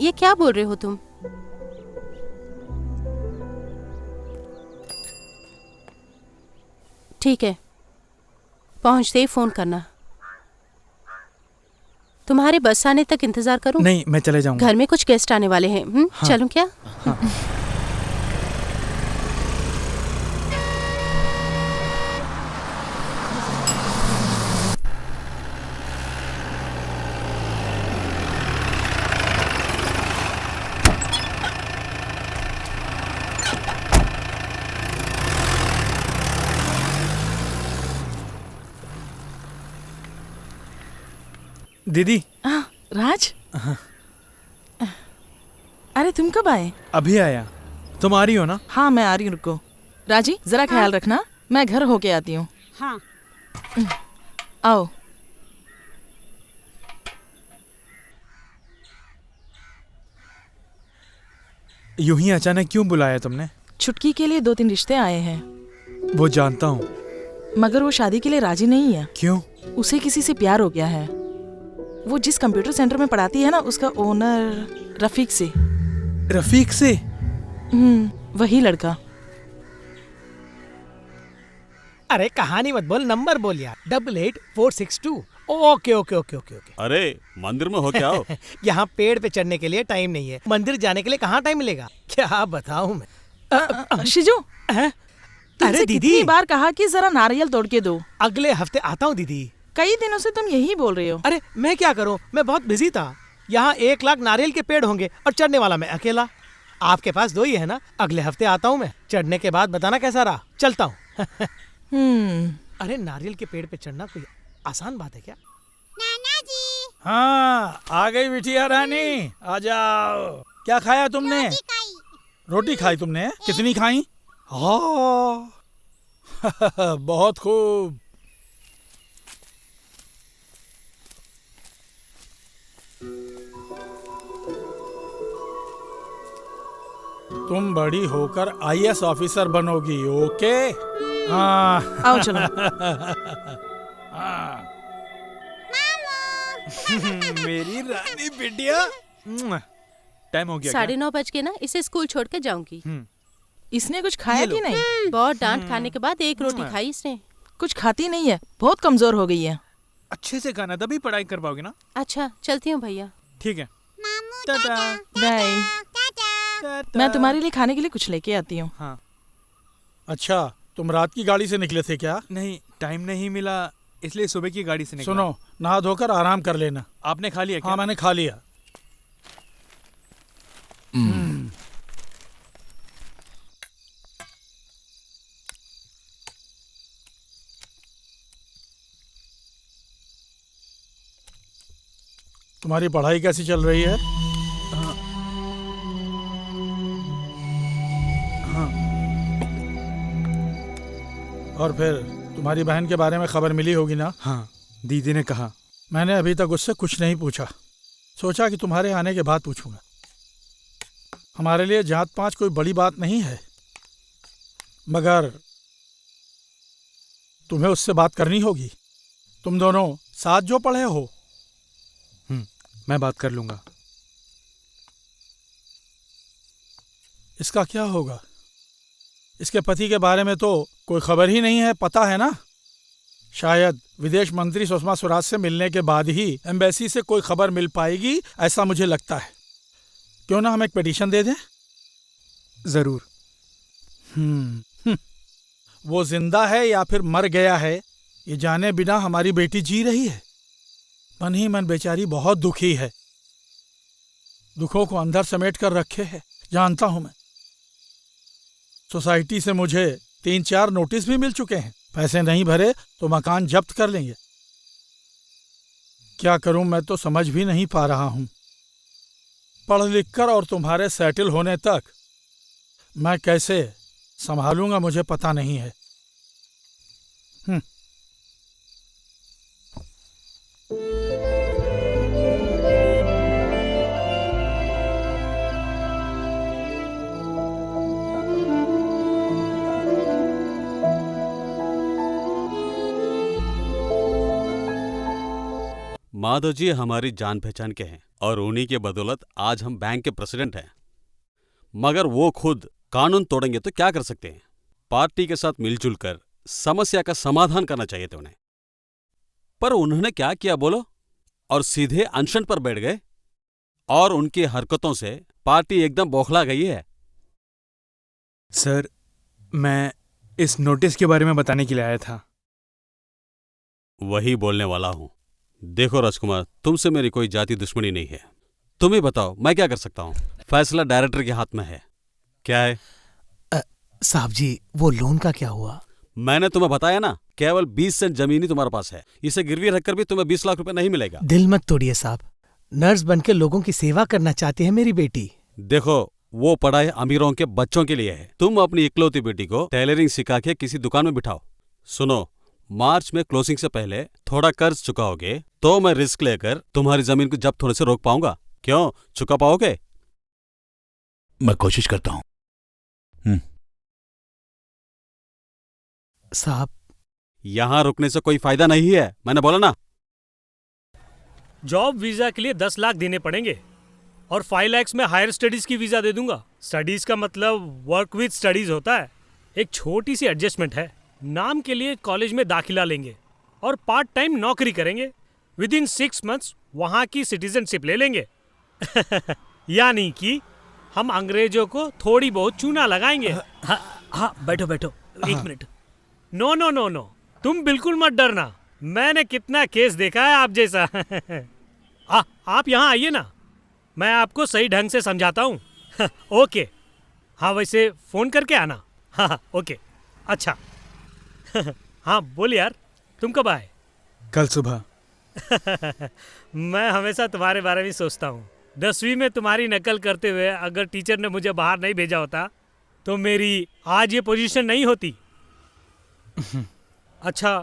ये क्या बोल रहे हो तुम? ठीक है, पहुंचते ही फोन करना। तुम्हारे बस आने तक इंतजार करूं? नहीं, मैं चले जाऊंगा। घर में कुछ गेस्ट आने वाले हैं। हाँ। चलूं क्या? हाँ। दीदी। राज। अरे तुम कब आए? अभी आया। तुम आ रही हो ना? हाँ मैं आ रही हूँ, रुको। राजी जरा ख्याल रखना, मैं घर होके आती हूँ। हाँ। आओ। यूं ही अचानक क्यों बुलाया तुमने? छुटकी के लिए 2-3 रिश्ते आए हैं। वो जानता हूँ, मगर वो शादी के लिए राजी नहीं है। क्यों? उसे किसी से प्यार हो गया है। वो जिस कंप्यूटर सेंटर में पढ़ाती है ना, उसका ओनर रफीक से। रफीक से? वही लड़का। अरे कहानी मत बोल, नंबर बोल यार। 88462। Okay okay okay okay okay. अरे मंदिर में हो क्या हो? यहाँ पेड़ पे चढ़ने के लिए टाइम नहीं है, मंदिर जाने के लिए कहाँ टाइम मिलेगा? क्या बताऊँ मैं। शिजू, अरे दीदी, कितनी बार कहा कि जरा नारियल तोड़ के दो। अगले हफ्ते आता हूँ दीदी। कई दिनों से तुम यही बोल रहे हो। अरे मैं क्या करूँ, मैं बहुत बिजी था। यहाँ 1 लाख नारियल के पेड़ होंगे और चढ़ने वाला मैं अकेला। आपके पास 2 ही है ना? अगले हफ्ते आता हूँ मैं, चढ़ने के बाद बताना कैसा रहा। चलता हूँ। अरे नारियल के पेड़ पे चढ़ना कोई आसान बात है क्या? नाना जी। हाँ, आ गई बिटिया रानी, आ जाओ। क्या खाया तुमने? रोटी खाई तुमने? कितनी खाई? हाँ। बहुत खूब। तुम बड़ी होकर IAS ऑफिसर बनोगी, ओके? हाँ। आओ चलो। हाँ। मेरी रानी बिटिया। टाइम हो गया। 9:30 बज के ना, इसे स्कूल छोड़ के जाऊंगी। इसने कुछ खाया कि नहीं? बहुत डांट खाने के बाद 1 रोटी खाई इसने। कुछ खाती नहीं है, बहुत कमजोर हो गई है। अच्छे से खाना, तभी पढ़ाई कर पाओगे ना। अच्छा, चलती हूँ भैया। ठीक है। टाटा। बाय। टाटा। मैं तुम्हारे लिए खाने के लिए कुछ लेके आती हूँ। हाँ। अच्छा, तुम रात की गाड़ी से निकले थे क्या? नहीं, टाइम नहीं मिला इसलिए सुबह की गाड़ी से निकला। सुनो, नहा धोकर आराम कर लेना। आपने खा लिया क्या? हाँ, मैंने खा लिया। तुम्हारी पढ़ाई कैसी चल रही है? और फिर तुम्हारी बहन के बारे में खबर मिली होगी ना? हाँ, दीदी ने कहा। मैंने अभी तक उससे कुछ नहीं पूछा, सोचा कि तुम्हारे आने के बाद पूछूंगा। हमारे लिए जात पात कोई बड़ी बात नहीं है, मगर तुम्हें उससे बात करनी होगी। तुम दोनों साथ जो पढ़े हो। मैं बात कर लूंगा। इसका क्या होगा? इसके पति के बारे में तो कोई खबर ही नहीं है, पता है ना? शायद विदेश मंत्री सुषमा स्वराज से मिलने के बाद ही एम्बेसी से कोई खबर मिल पाएगी, ऐसा मुझे लगता है। क्यों ना हम एक पिटीशन दे दें? जरूर। वो जिंदा है या फिर मर गया है, ये जाने बिना हमारी बेटी जी रही है। मन ही मन बेचारी बहुत दुखी है, दुखों को अंदर समेट कर रखे है, जानता हूं मैं। सोसाइटी से मुझे 3-4 नोटिस भी मिल चुके हैं। पैसे नहीं भरे तो मकान जब्त कर लेंगे। क्या करूं, मैं तो समझ भी नहीं पा रहा हूं। पढ़ लिख कर और तुम्हारे सेटल होने तक मैं कैसे संभालूंगा मुझे पता नहीं है। माधव जी हमारी जान पहचान के हैं और उन्हीं के बदौलत आज हम बैंक के प्रेसिडेंट हैं। मगर वो खुद कानून तोड़ेंगे तो क्या कर सकते हैं? पार्टी के साथ मिलजुल कर समस्या का समाधान करना चाहिए था उन्हें। पर उन्होंने क्या किया बोलो? और सीधे अनशन पर बैठ गए और उनकी हरकतों से पार्टी एकदम बौखला गई है। सर, मैं इस नोटिस के बारे में बताने के लिए आया था। वही बोलने वाला हूं। देखो राजकुमार, तुमसे मेरी कोई जाति दुश्मनी नहीं है। तुम ही बताओ मैं क्या कर सकता हूं? फैसला डायरेक्टर के हाथ में है। क्या है? साहब जी, वो लोन का क्या हुआ? मैंने तुम्हें बताया ना, केवल 20 सेंट जमीन ही तुम्हारे पास है। इसे गिरवी रखकर भी तुम्हें 20 लाख रुपए नहीं मिलेगा। दिल मत तोड़िए साहब, नर्स बनके लोगों की सेवा करना चाहती है मेरी बेटी। देखो, वो पढ़ाई अमीरों के बच्चों के लिए है। तुम अपनी इकलौती बेटी को टेलरिंग सिखा के किसी दुकान में बिठाओ। सुनो, मार्च में क्लोजिंग से पहले थोड़ा कर्ज चुकाओगे तो मैं रिस्क लेकर तुम्हारी जमीन को जब्त होने से रोक पाऊंगा। क्यों, चुका पाओगे? मैं कोशिश करता हूं। साहब, यहां रुकने से कोई फायदा नहीं है, मैंने बोला ना। जॉब वीजा के लिए 10 लाख देने पड़ेंगे और 5 लाख में हायर स्टडीज की वीजा दे दूंगा। स्टडीज का मतलब वर्क विद स्टडीज होता है। एक छोटी सी एडजस्टमेंट है, नाम के लिए कॉलेज में दाखिला लेंगे और पार्ट टाइम नौकरी करेंगे। विद इन 6 मंथ्स वहां की सिटीजनशिप ले लेंगे। यानी कि हम अंग्रेजों को थोड़ी बहुत चूना लगाएंगे। हाँ, बैठो बैठो, 1 minute. No no no no, तुम बिल्कुल मत डरना, मैंने कितना केस देखा है आप जैसा। आप यहाँ आइए ना, मैं आपको सही ढंग से समझाता हूँ। ओके, हाँ वैसे फोन करके आना। हाँ ओके, अच्छा। हाँ बोल यार, तुम कब आए? कल सुबह। मैं हमेशा तुम्हारे बारे में सोचता हूँ। 10वीं में तुम्हारी नकल करते हुए अगर टीचर ने मुझे बाहर नहीं भेजा होता तो मेरी आज ये पोजीशन नहीं होती। अच्छा,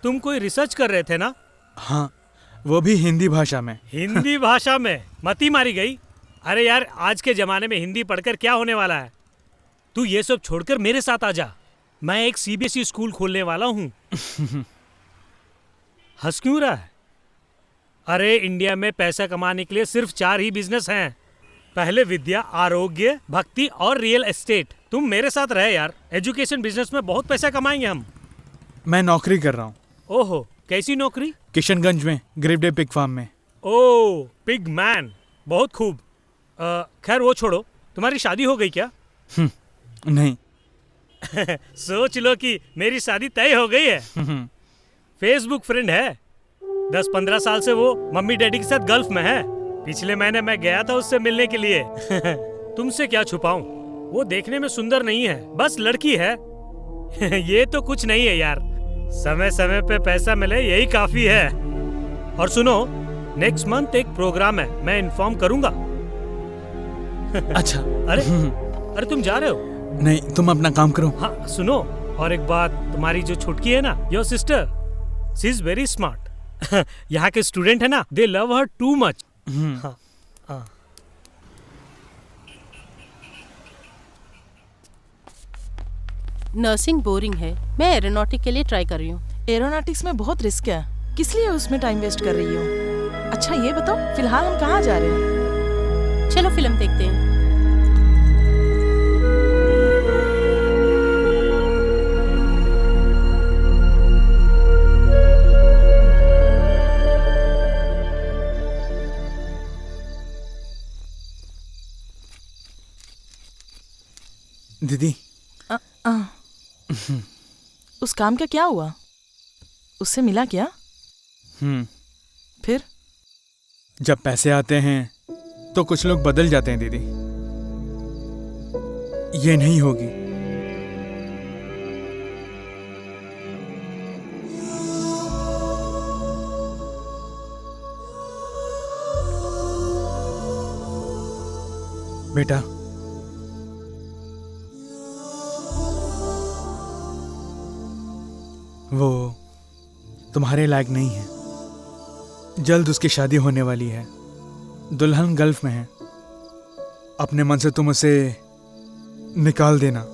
तुम कोई रिसर्च कर रहे थे ना? हाँ, वो भी हिंदी भाषा में। हिंदी भाषा में? मती मारी गई। अरे यार, आज के जमाने में हिंदी पढ़कर क्या होने वाला है? तू ये सब छोड़कर मेरे साथ आ जा, मैं एक सीबीएसई स्कूल खोलने वाला हूँ। हंस क्यों रहा है? अरे इंडिया में पैसा कमाने के लिए सिर्फ 4 ही बिजनेस हैं। पहले विद्या, आरोग्य, भक्ति और रियल एस्टेट। तुम मेरे साथ रहे यार, एजुकेशन बिजनेस में बहुत पैसा कमाएंगे हम। मैं नौकरी कर रहा हूँ। ओहो, कैसी नौकरी? किशनगंज में ग्रेवडे पिग फार्म में। ओह, पिग मैन, बहुत खूब। खैर वो छोड़ो, तुम्हारी शादी हो गई क्या? नहीं। सोच लो कि मेरी शादी तय हो गई है। फेसबुक फ्रेंड है, 10-15 साल से वो मम्मी डैडी के साथ गल्फ में है। पिछले महीने मैं गया था उससे मिलने के लिए। तुमसे क्या छुपाऊं, वो देखने में सुंदर नहीं है, बस लड़की है। ये तो कुछ नहीं है यार, समय समय पे पैसा मिले यही काफी है। और सुनो, नेक्स्ट मंथ एक प्रोग्राम है, मैं इन्फॉर्म करूंगा। अच्छा। अरे तुम जा रहे हो? नहीं, तुम अपना काम करो। हाँ सुनो, और एक बात, तुम्हारी जो छुटकी है ना, your sister, she is very smart. यहाँ के स्टूडेंट है ना, दे लव हर टू मच। नर्सिंग बोरिंग है, मैं एरोनॉटिक के लिए ट्राई कर रही हूँ। एरोनॉटिक्स में बहुत रिस्क है, किस लिए उसमें टाइम वेस्ट कर रही हो? अच्छा ये बताओ, फिलहाल हम कहाँ जा रहे हैं? चलो फिल्म देखते हैं। दीदी, उस काम का क्या हुआ? उससे मिला क्या? फिर? जब पैसे आते हैं तो कुछ लोग बदल जाते हैं दीदी। ये नहीं होगी। बेटा, वो तुम्हारे लायक नहीं है। जल्द उसकी शादी होने वाली है, दुल्हन गल्फ में है। अपने मन से तुम उसे निकाल देना।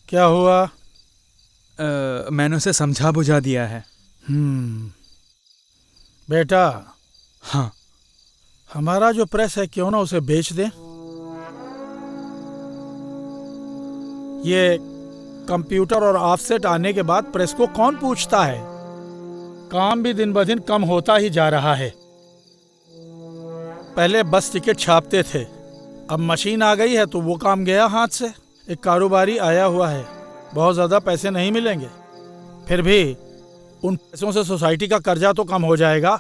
क्या हुआ? मैंने उसे समझा बुझा दिया है। बेटा, हाँ, हमारा जो प्रेस है क्यों ना उसे बेच दें। ये कंप्यूटर और ऑफसेट आने के बाद प्रेस को कौन पूछता है? काम भी दिन ब दिन कम होता ही जा रहा है। पहले बस टिकट छापते थे, अब मशीन आ गई है तो वो काम गया हाथ से। एक कारोबारी आया हुआ है, बहुत ज़्यादा पैसे नहीं मिलेंगे, फिर भी उन पैसों से सोसाइटी का कर्जा तो कम हो जाएगा।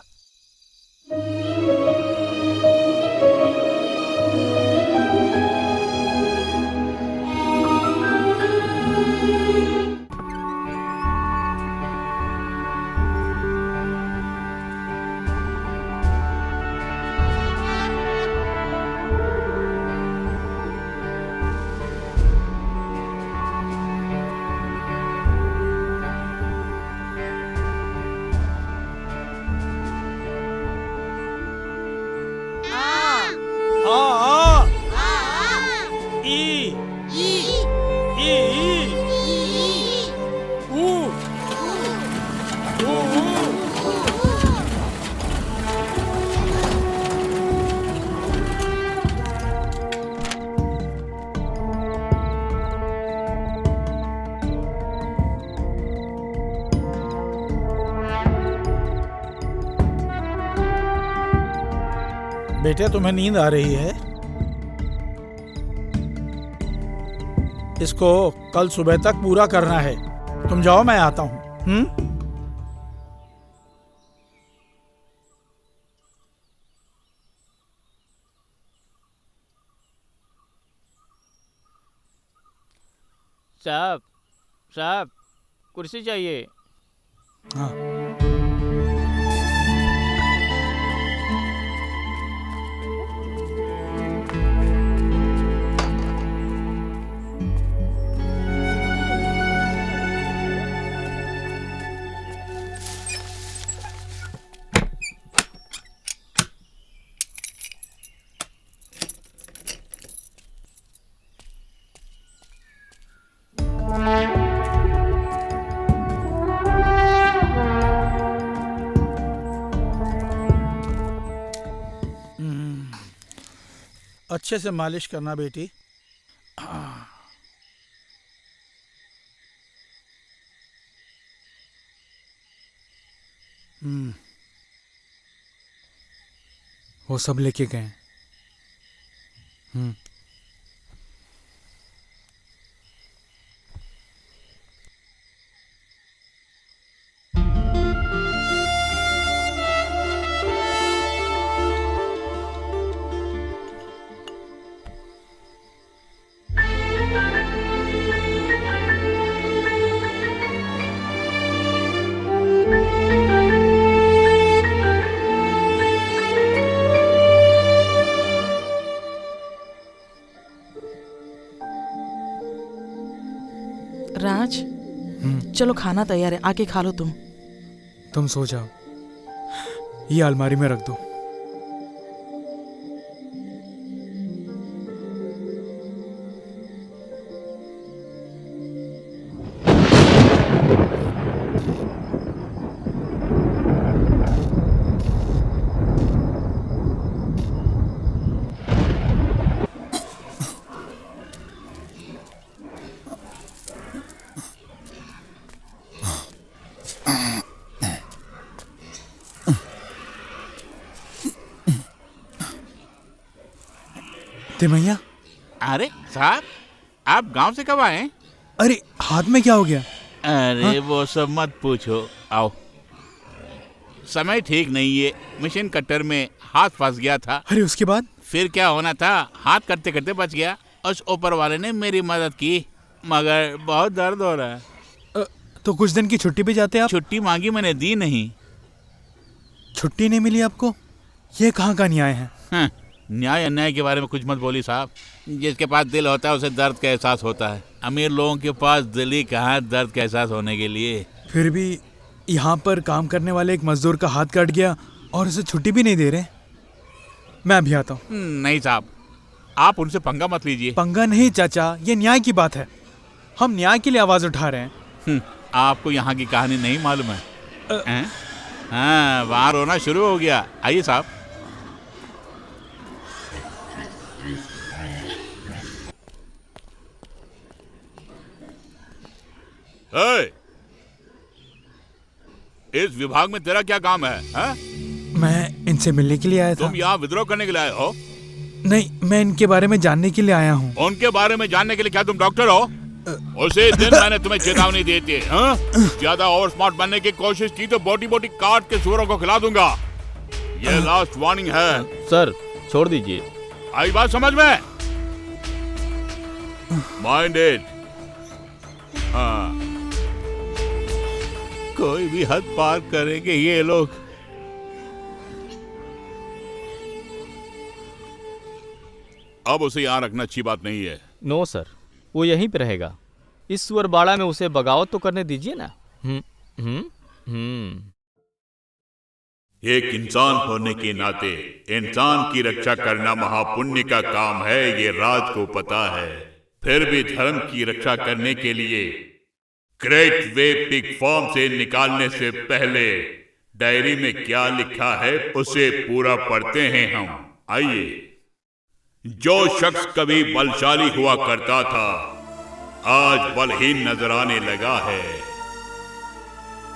बेटे, तुम्हें नींद आ रही है? इसको कल सुबह तक पूरा करना है। तुम जाओ, मैं आता हूँ। साहब, साहब, कुर्सी चाहिए। हाँ। अच्छे से मालिश करना बेटी। वो सब लेके गए। राज, चलो खाना तैयार है, आके खा लो तुम। तुम सो जाओ, ये अलमारी में रख दो। तिमैया, अरे साहब, आप गांव से कब आए? अरे हाथ में क्या हो गया? अरे वो सब मत पूछो, आओ। समय ठीक नहीं है, मशीन कटर में हाथ फंस गया था। अरे उसके बाद? फिर क्या होना था, हाथ करते करते बच गया। उस ऊपर वाले ने मेरी मदद की, मगर बहुत दर्द हो रहा है। तो कुछ दिन की छुट्टी पे जाते आप? छुट्टी मांगी मैंने, दी नहीं। छुट्टी नहीं मिली आपको? ये कहाँ का न्याय है? न्याय अन्याय के बारे में कुछ मत बोली साहब। जिसके पास दिल होता है उसे दर्द का एहसास होता है। अमीर लोगों के पास दिल ही कहाँ है दर्द का एहसास होने के लिए। फिर भी यहाँ पर काम करने वाले एक मजदूर का हाथ कट गया और उसे छुट्टी भी नहीं दे रहे। मैं अभी आता हूँ। नहीं साहब, आप उनसे पंगा मत लीजिए। पंगा नहीं चाचा, ये न्याय की बात है। हम न्याय के लिए आवाज उठा रहे हैं। आपको यहाँ की कहानी नहीं मालूम है? हाँ, वहाँ रोना शुरू हो गया। आइए साहब। इस विभाग में तेरा क्या काम है, हा? मैं इनसे मिलने के लिए आया था। तुम यहाँ विद्रोह करने के लिए आए हो? नहीं, मैं इनके बारे में जानने के लिए आया हूँ। उनके बारे में जानने के लिए? क्या तुम डॉक्टर हो? उसी दिन मैंने तुम्हें चेतावनी दी थी। ज्यादा ओवर स्मार्ट बनने की कोशिश की तो बोटी बोटी काट के सूअरों को खिला दूंगा। ये लास्ट वार्निंग है। सर छोड़ दीजिए। आई बात समझ में? Mind it. हाँ, कोई भी हद पार करेंगे ये लोग। अब उसे यहाँ रखना अच्छी बात नहीं है। नो सर, वो यहीं पे रहेगा। इस सुअर बाड़ा में उसे बगावत तो करने दीजिए ना। एक इंसान होने के नाते इंसान की रक्षा करना महापुण्य का काम है, ये राज को पता है। फिर भी धर्म की रक्षा करने के लिए ग्रेट वे पिग फार्म से निकालने से पहले डायरी में क्या लिखा है उसे पूरा पढ़ते हैं हम। आइए। जो शख्स कभी बलशाली हुआ करता था आज बलहीन नजर आने लगा है।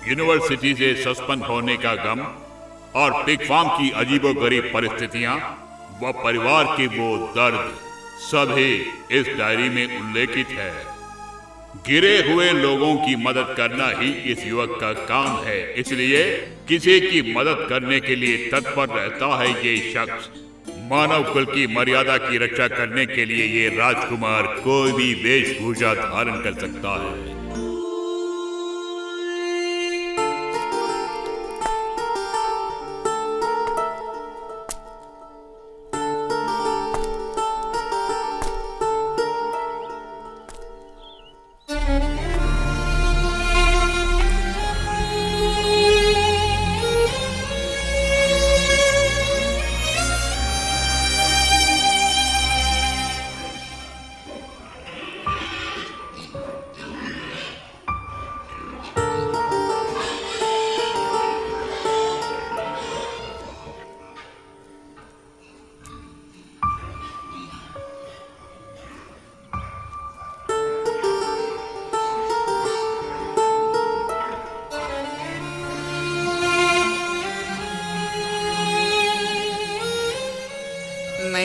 यूनिवर्सिटी से सस्पेंड होने का गम और पिग फार्म की अजीबोगरीब परिस्थितियां व परिवार के वो दर्द सभी इस डायरी में उल्लेखित है। गिरे हुए लोगों की मदद करना ही इस युवक का काम है, इसलिए किसी की मदद करने के लिए तत्पर रहता है ये शख्स। मानव कुल की मर्यादा की रक्षा करने के लिए ये राजकुमार कोई भी वेशभूषा धारण कर सकता है।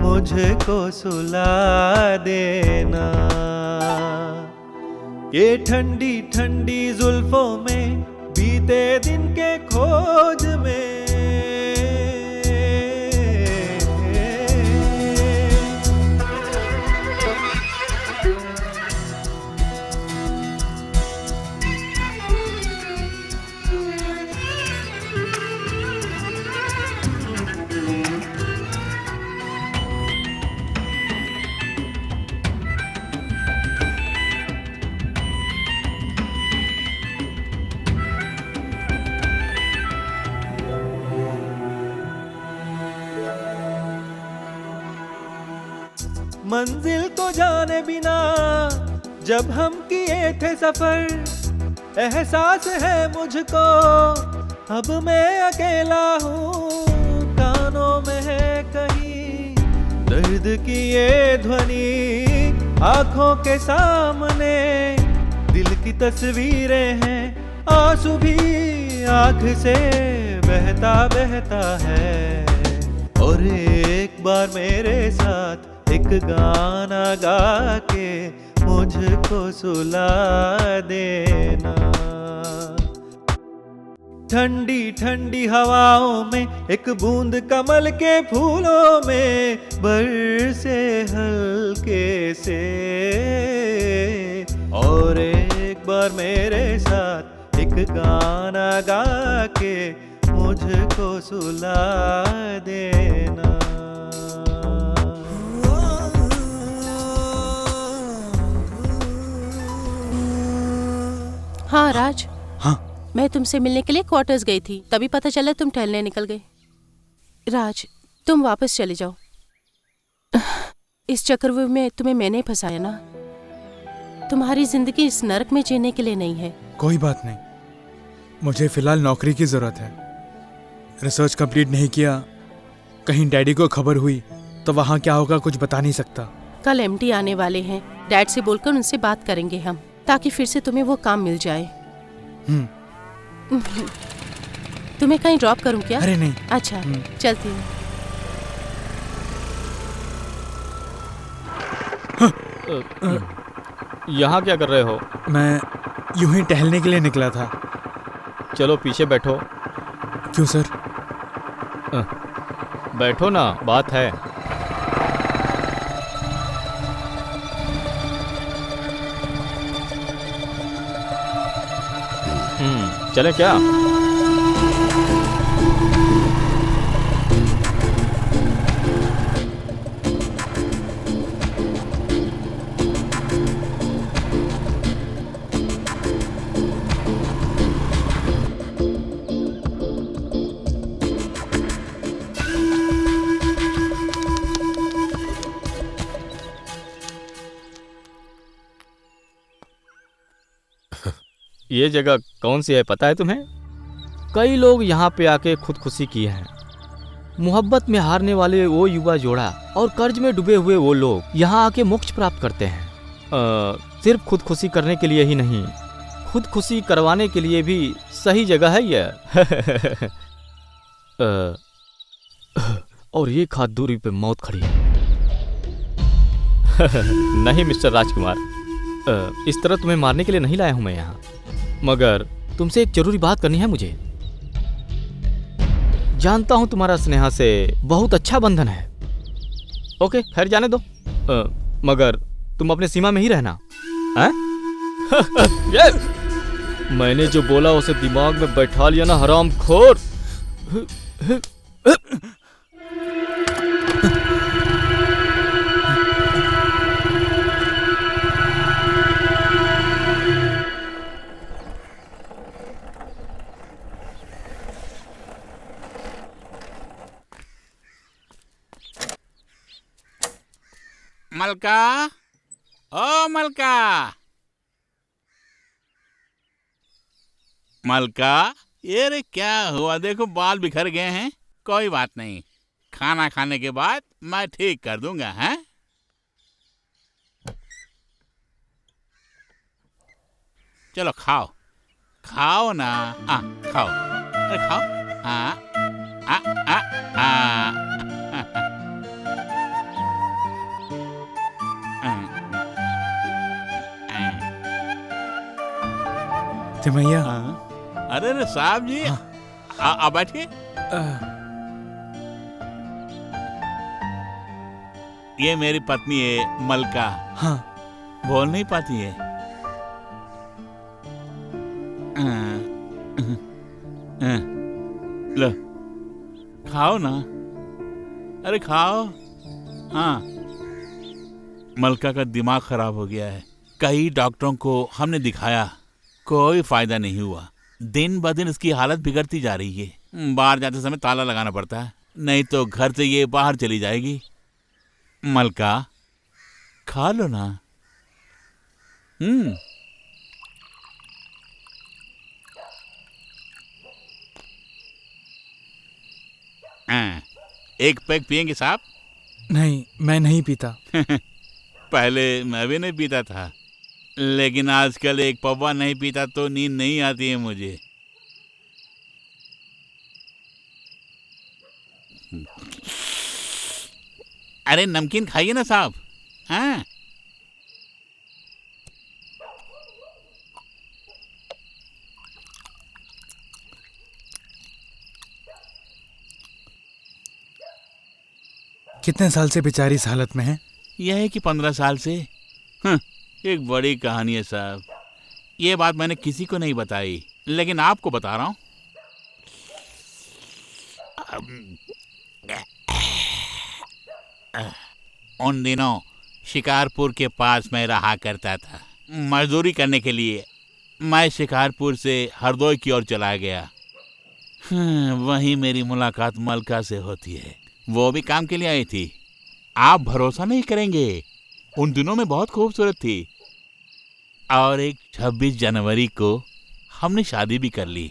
मुझको सुला देना। ये ठंडी ठंडी जुल्फों में बीते दिन के खोज में मंजिल को जाने बिना जब हम किए थे सफर, एहसास है मुझको अब मैं अकेला हूँ। कानों में है कहीं दर्द की ये ध्वनि, आंखों के सामने दिल की तस्वीरें हैं। आंसू भी आंख से बहता बहता है। और एक बार मेरे साथ एक गाना गा के मुझको सुला देना। ठंडी ठंडी हवाओं में एक बूंद कमल के फूलों में बरसे हल्के से। और एक बार मेरे साथ एक गाना गा के मुझको सुला देना। हाँ राज। हाँ। मैं तुमसे मिलने के लिए क्वार्टर्स गई थी, तभी पता चला तुम टहलने निकल गए। राज तुम वापस चले जाओ। इस चक्रव्यूह में तुम्हें मैंने फंसाया ना। तुम्हारी जिंदगी इस नरक में जीने के लिए नहीं है। कोई बात नहीं, मुझे फिलहाल नौकरी की जरूरत है। रिसर्च कंप्लीट नहीं किया, कहीं डैडी को खबर हुई तो वहाँ क्या होगा कुछ बता नहीं सकता। कल एमडी आने वाले हैं, डैड से बोलकर उनसे बात करेंगे हम, ताकि फिर से तुम्हें वो काम मिल जाए। तुम्हें कहीं ड्रॉप करूं क्या? अरे नहीं। अच्छा चलती हूँ। यहाँ क्या कर रहे हो? मैं यूं ही टहलने के लिए निकला था। चलो पीछे बैठो। क्यों सर? बैठो ना, बात है। चले क्या? ये जगह कौन सी है पता है तुम्हें? कई लोग यहाँ पे आके खुदकुशी किए हैं। मोहब्बत में हारने वाले वो युवा जोड़ा और कर्ज में डूबे हुए वो लोग यहाँ आके मोक्ष प्राप्त करते हैं। सिर्फ खुदकुशी करने के लिए ही नहीं, खुदकुशी करवाने के लिए भी सही जगह है यह। और ये खाद दूरी पे मौत खड़ी है। नहीं मिस्टर राजकुमार, इस तरह तुम्हें मारने के लिए नहीं लाया हूं मैं यहाँ, मगर तुमसे एक जरूरी बात करनी है मुझे। जानता हूं तुम्हारा स्नेहा से बहुत अच्छा बंधन है। ओके खैर जाने दो, मगर तुम अपने सीमा में ही रहना। मैंने जो बोला उसे दिमाग में बैठा लिया ना हरामखोर। मलका, ओ मलका, मलका, ये रे क्या हुआ? देखो बाल बिखर गए हैं। कोई बात नहीं, खाना खाने के बाद मैं ठीक कर दूंगा। हैं? चलो खाओ, खाओ ना। खाओ, अरे खाओ। तिमैया। अरे अरे साहब जी, आप बैठिए। ये मेरी पत्नी है मलका। हाँ। बोल नहीं पाती है। लो खाओ ना, अरे खाओ। हाँ, मलका का दिमाग खराब हो गया है। कई डॉक्टरों को हमने दिखाया, कोई फायदा नहीं हुआ। दिन ब दिन इसकी हालत बिगड़ती जा रही है। बाहर जाते समय ताला लगाना पड़ता है, नहीं तो घर से ये बाहर चली जाएगी। मलका खा लो ना। एक पैक पियेंगे साहब? नहीं, मैं नहीं पीता। पहले मैं भी नहीं पीता था, लेकिन आजकल एक पौवा नहीं पीता तो नींद नहीं आती है मुझे। अरे नमकीन खाइए ना साहब। हाँ, कितने साल से बेचारी इस हालत में है? यह है कि 15 साल से। एक बड़ी कहानी है साहब। ये बात मैंने किसी को नहीं बताई, लेकिन आपको बता रहा हूँ। उन दिनों शिकारपुर के पास मैं रहा करता था। मजदूरी करने के लिए मैं शिकारपुर से हरदोई की ओर चला गया। वहीं मेरी मुलाकात मलका से होती है। वो भी काम के लिए आई थी। आप भरोसा नहीं करेंगे, उन दिनों में बहुत खूबसूरत थी। और एक 26 जनवरी को हमने शादी भी कर ली।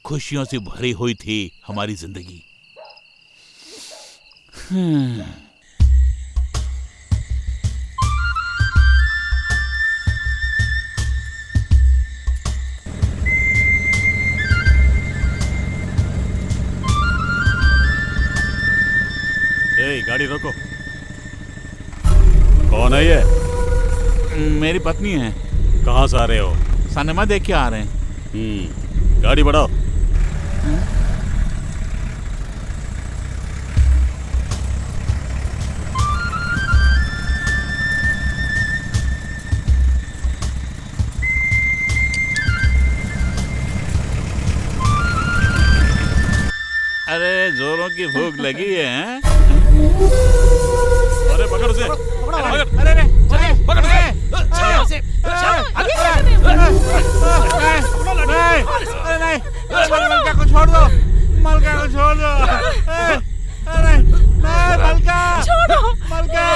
खुशियों से भरी हुई थी हमारी जिंदगी। गाड़ी रोको। कौन है ये? मेरी पत्नी है। कहाँ से आ रहे हो? सिनेमा देख के आ रहे हैं। गाड़ी बढ़ाओ। अरे जोरों की भूख लगी है। अरे पकड़ उसे। मलका को छोड़ दो, मलका को छोड़ दो। अरे नहीं मलका, छोड़ो मलका,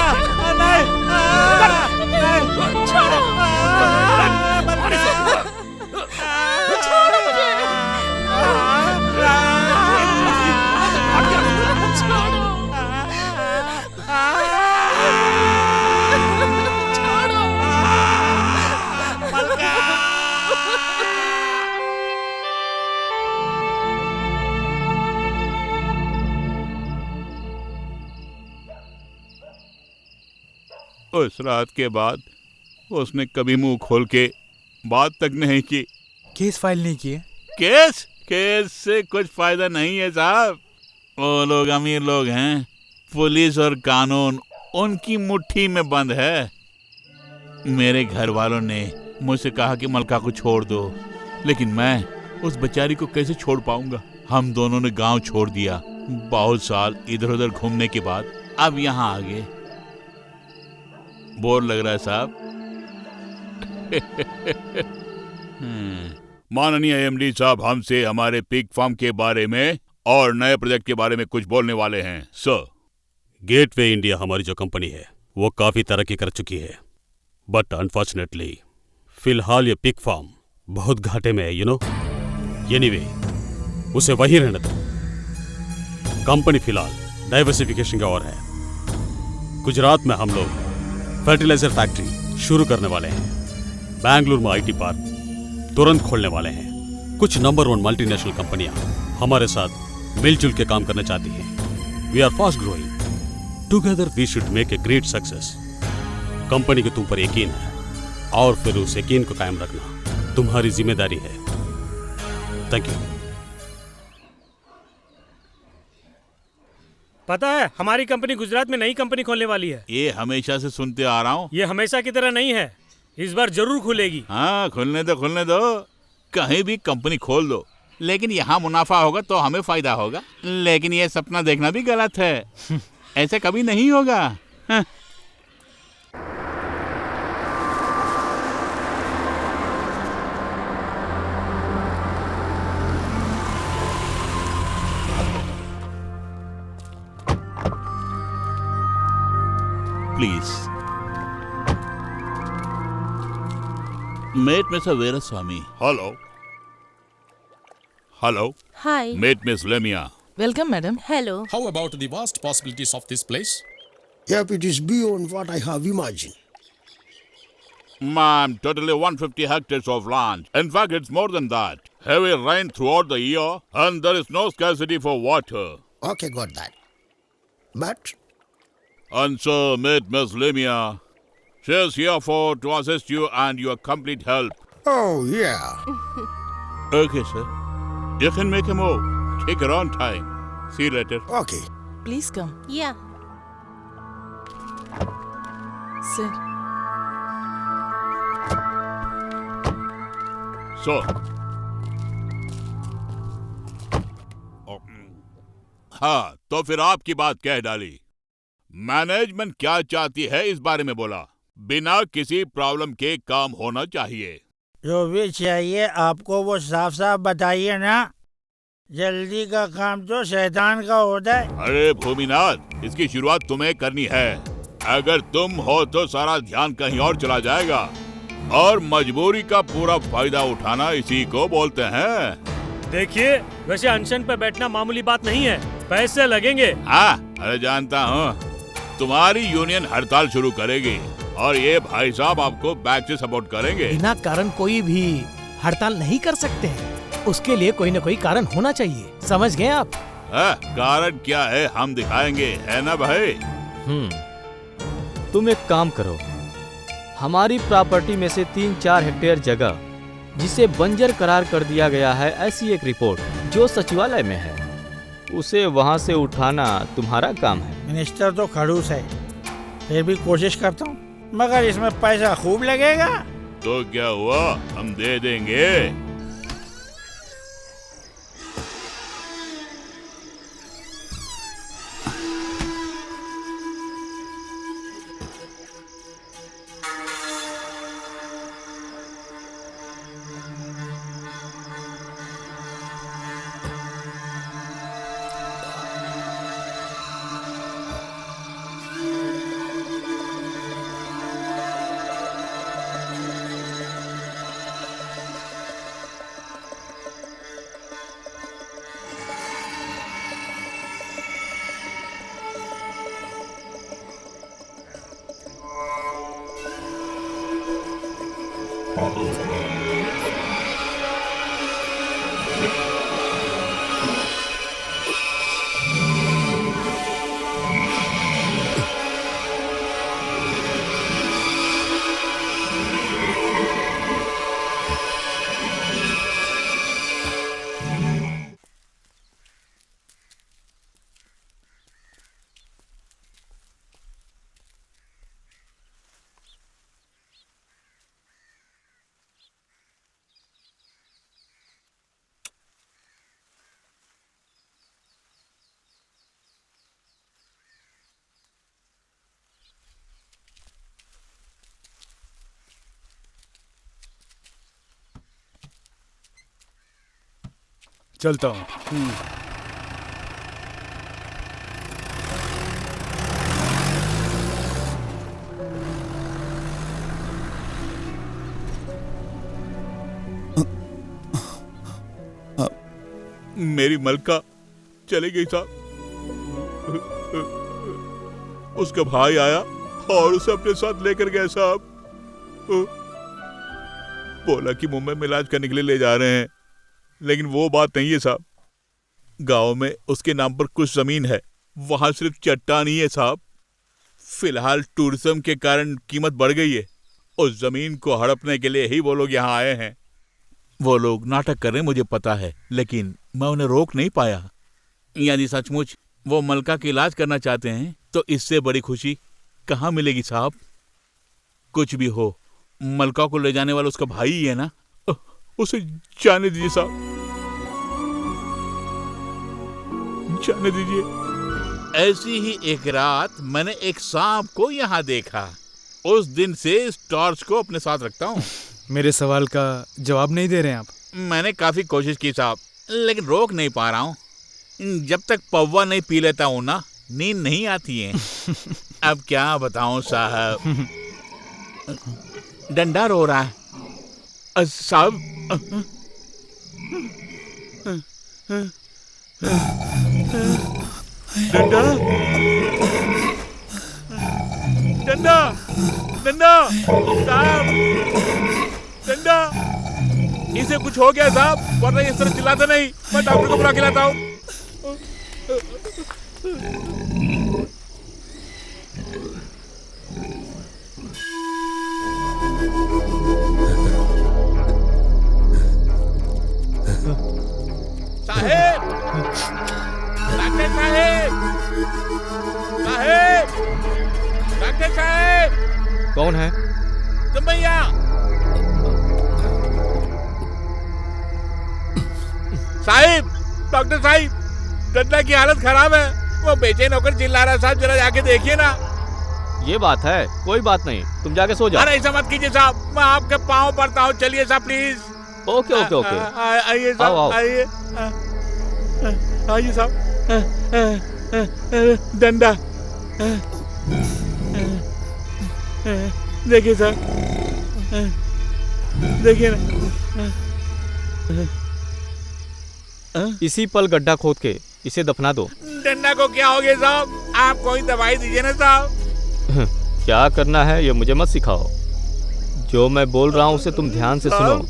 नहीं छोड़ो, छोड़ो मुझे। उस रात के बाद उसने कभी मुंह खोल के बात तक नहीं की। केस फाइल नहीं किए? केस से कुछ फायदा नहीं है साहब। वो लोग अमीर लोग हैं, पुलिस और कानून उनकी मुट्ठी में बंद है। मेरे घर वालों ने मुझसे कहा कि मलका को छोड़ दो, लेकिन मैं उस बेचारी को कैसे छोड़ पाऊंगा। हम दोनों ने गांव छोड़ दिया। बहुत साल इधर उधर घूमने के बाद अब यहाँ आ गए। बोर लग रहा है साहब। माननीय एमडी साहब हमसे हमारे पिग फार्म के बारे में और नए प्रोजेक्ट के बारे में कुछ बोलने वाले हैं। सर, गेटवे इंडिया हमारी जो कंपनी है वो काफी तरक्की कर चुकी है, बट अनफॉर्चुनेटली फिलहाल ये पिग फार्म बहुत घाटे में है, यू नो। एनीवे, उसे वहीं रहने दो। कंपनी फिलहाल डाइवर्सिफिकेशन का ओर है। गुजरात में हम लोग फर्टिलाइजर फैक्ट्री शुरू करने वाले हैं। बेंगलुरु में आईटी पार्क तुरंत खोलने वाले हैं। कुछ नंबर 1 मल्टीनेशनल कंपनियां हमारे साथ मिलजुल के काम करना चाहती हैं। We are fast growing together. We should make a great success. Company को तुम पर यकीन है और फिर उस यकीन को कायम रखना। तुम्हारी जिम्मेदारी है। Thank you. पता है हमारी कंपनी गुजरात में नई कंपनी खोलने वाली है। ये हमेशा से सुनते आ रहा हूँ। ये हमेशा की तरह नहीं है, इस बार जरूर खुलेगी। हाँ, खुलने दो। कहीं भी कंपनी खोल दो, लेकिन यहाँ मुनाफा होगा तो हमें फायदा होगा। लेकिन ये सपना देखना भी गलत है। ऐसे कभी नहीं होगा। हाँ। Please. Meet Mr. Veeraswamy. Hello. Hello. Hi. Meet Miss Lemia. Welcome madam. Hello. How about the vast possibilities of this place? Yep, it is beyond what I have imagined. Ma'am, totally 150 hectares of land. In fact, it's more than that. Heavy rain throughout the year, and there is no scarcity for water. Okay, got that. But And so, meet Miss Lemia. She is here to assist you and your complete help. oh yeah. Okay, sir. You can make a move. Take your own time. See you later. Okay. Please come. Yeah. Sir, So. हाँ, तो फिर आपकी बात कह डाली। Management क्या चाहती है इस बारे में बोला। बिना किसी प्रॉब्लम के काम होना चाहिए। जो भी चाहिए आपको वो साफ साफ बताइए ना। जल्दी का काम तो शैतान का होता है। अरे भूमिनाथ, इसकी शुरुआत तुम्हें करनी है। अगर तुम हो तो सारा ध्यान कहीं और चला जाएगा, और मजबूरी का पूरा फायदा उठाना इसी को बोलते हैं। देखिए, वैसे अनशन पे बैठना मामूली बात नहीं है, पैसे लगेंगे। हाँ, अरे जानता हूँ। तुम्हारी यूनियन हड़ताल शुरू करेगी, और ये भाई साहब आपको बैक से सपोर्ट करेंगे। बिना कारण कोई भी हड़ताल नहीं कर सकते हैं। उसके लिए कोई न कोई कारण होना चाहिए, समझ गए आप? कारण क्या है हम दिखाएंगे, है ना भाई? तुम एक काम करो, हमारी प्रॉपर्टी में से 3-4 हेक्टेयर जगह जिसे बंजर करार कर दिया गया है, ऐसी एक रिपोर्ट जो सचिवालय में है, उसे वहां से उठाना तुम्हारा काम है। मिनिस्टर तो खड़ूस है, फिर भी कोशिश करता हूँ, मगर इसमें पैसा खूब लगेगा। तो क्या हुआ, हम दे देंगे। चलता हूँ। मेरी मलका चली गई साहब। उसका भाई आया और उसे अपने साथ लेकर गया साहब। बोला कि मुंबई में इलाज करने के लिए ले जा रहे हैं, लेकिन वो बात नहीं है साहब। गांव में उसके नाम पर कुछ जमीन है, वहां सिर्फ चट्टान ही है साहब। फिलहाल टूरिज्म के कारण कीमत बढ़ गई है। उस जमीन को हड़पने के लिए ही वो लोग यहाँ आए हैं। वो लोग नाटक कर रहे हैं मुझे पता है, लेकिन मैं उन्हें रोक नहीं पाया। यदि सचमुच वो मलका की इलाज करना चाहते हैं तो इससे बड़ी खुशी कहाँ मिलेगी साहब। कुछ भी हो, मलका को ले जाने वाला उसका भाई ही है ना, उसे जाने दीजिए साहब, जाने दीजिए। ऐसी ही एक रात मैंने एक सांप को यहाँ देखा। उस दिन से इस टॉर्च को अपने साथ रखता हूँ। मेरे सवाल का जवाब नहीं दे रहे हैं आप। मैंने काफी कोशिश की साहब, लेकिन रोक नहीं पा रहा हूँ। जब तक पौवा नहीं पी लेता हूँ ना, नींद नहीं आती है। अब क्या बताऊँ साहब, डंडा रो रहा है साहब। डंडा डंडा डंडा साहब, डंडा, इसे कुछ हो गया साहब, वरना इस तरह चिल्लाता नहीं। मैं डॉक्टर को बुला के लाता हूँ। साहेब, डॉक्टर साहेब, साहेब, डॉक्टर साहेब। कौन है? तुम भैया। साहिब, डॉक्टर साहिब, डंडा की हालत खराब है, वो बेचैन होकर चिल्ला रहा है साहब, जरा जाके देखिए ना। ये बात है, कोई बात नहीं, तुम जाके सो जाओ। अरे ऐसा मत कीजिए साहब, मैं आपके पाँव पड़ता हूँ, चलिए साहब प्लीज। ओके ओके ओके, आइए साहब, आइए आइए साहब। डंडा देखिए साहब, देखिए ना। इसी पल गड्ढा खोद के इसे दफना दो। डंडा को क्या हो गया साहब? आप कोई दवाई दीजिए ना साहब। क्या करना है ये मुझे मत सिखाओ, जो मैं बोल रहा हूँ उसे तुम ध्यान से सुनो।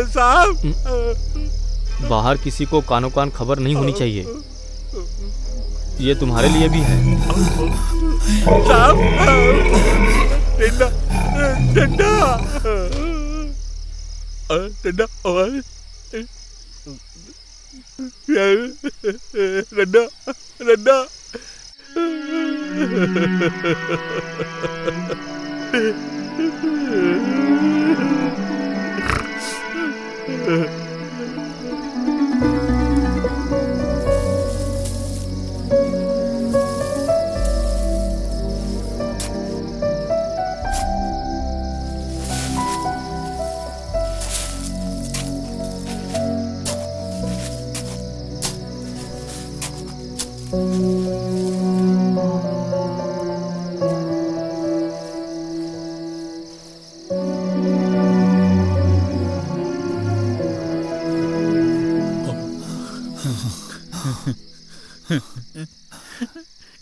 साहब, बाहर किसी को कानो कान खबर नहीं होनी चाहिए, ये तुम्हारे लिए भी है। साहब, डंडा डंडा डंडा डंडा डंडा।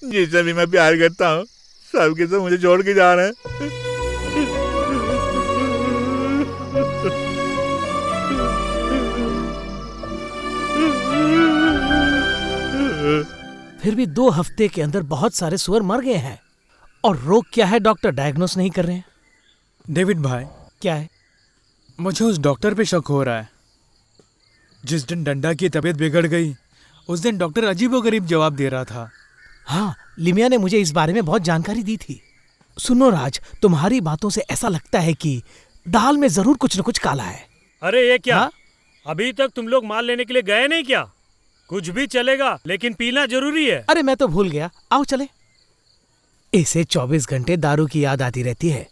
जिससे भी मैं प्यार करता हूँ, सबके सब मुझे छोड़ के जा रहे हैं। फिर भी 2 हफ्ते के अंदर बहुत सारे सुअर मर गए हैं। और रोग क्या है डॉक्टर डायग्नोस नहीं कर रहे हैं? डेविड भाई, क्या है? मुझे उस डॉक्टर पे शक हो रहा है। जिस दिन डंडा की तबीयत बिगड़ गई, उस दिन डॉक्टर अजीबोगरीब जवाब दे रहा था। हाँ, लिमिया ने मुझे इस बारे में बहुत जानकारी दी थी। सुनो राज, तुम्हारी बातों से ऐसा लगता है कि दाल में जरूर कुछ न कुछ काला है। अरे ये क्या? हाँ? अभी तक तुम लोग माल लेने के लिए गए नहीं क्या? कुछ भी चलेगा, लेकिन पीना जरूरी है। अरे मैं तो भूल गया, आओ चले। इसे 24 घंटे दारू की याद आती रहती है।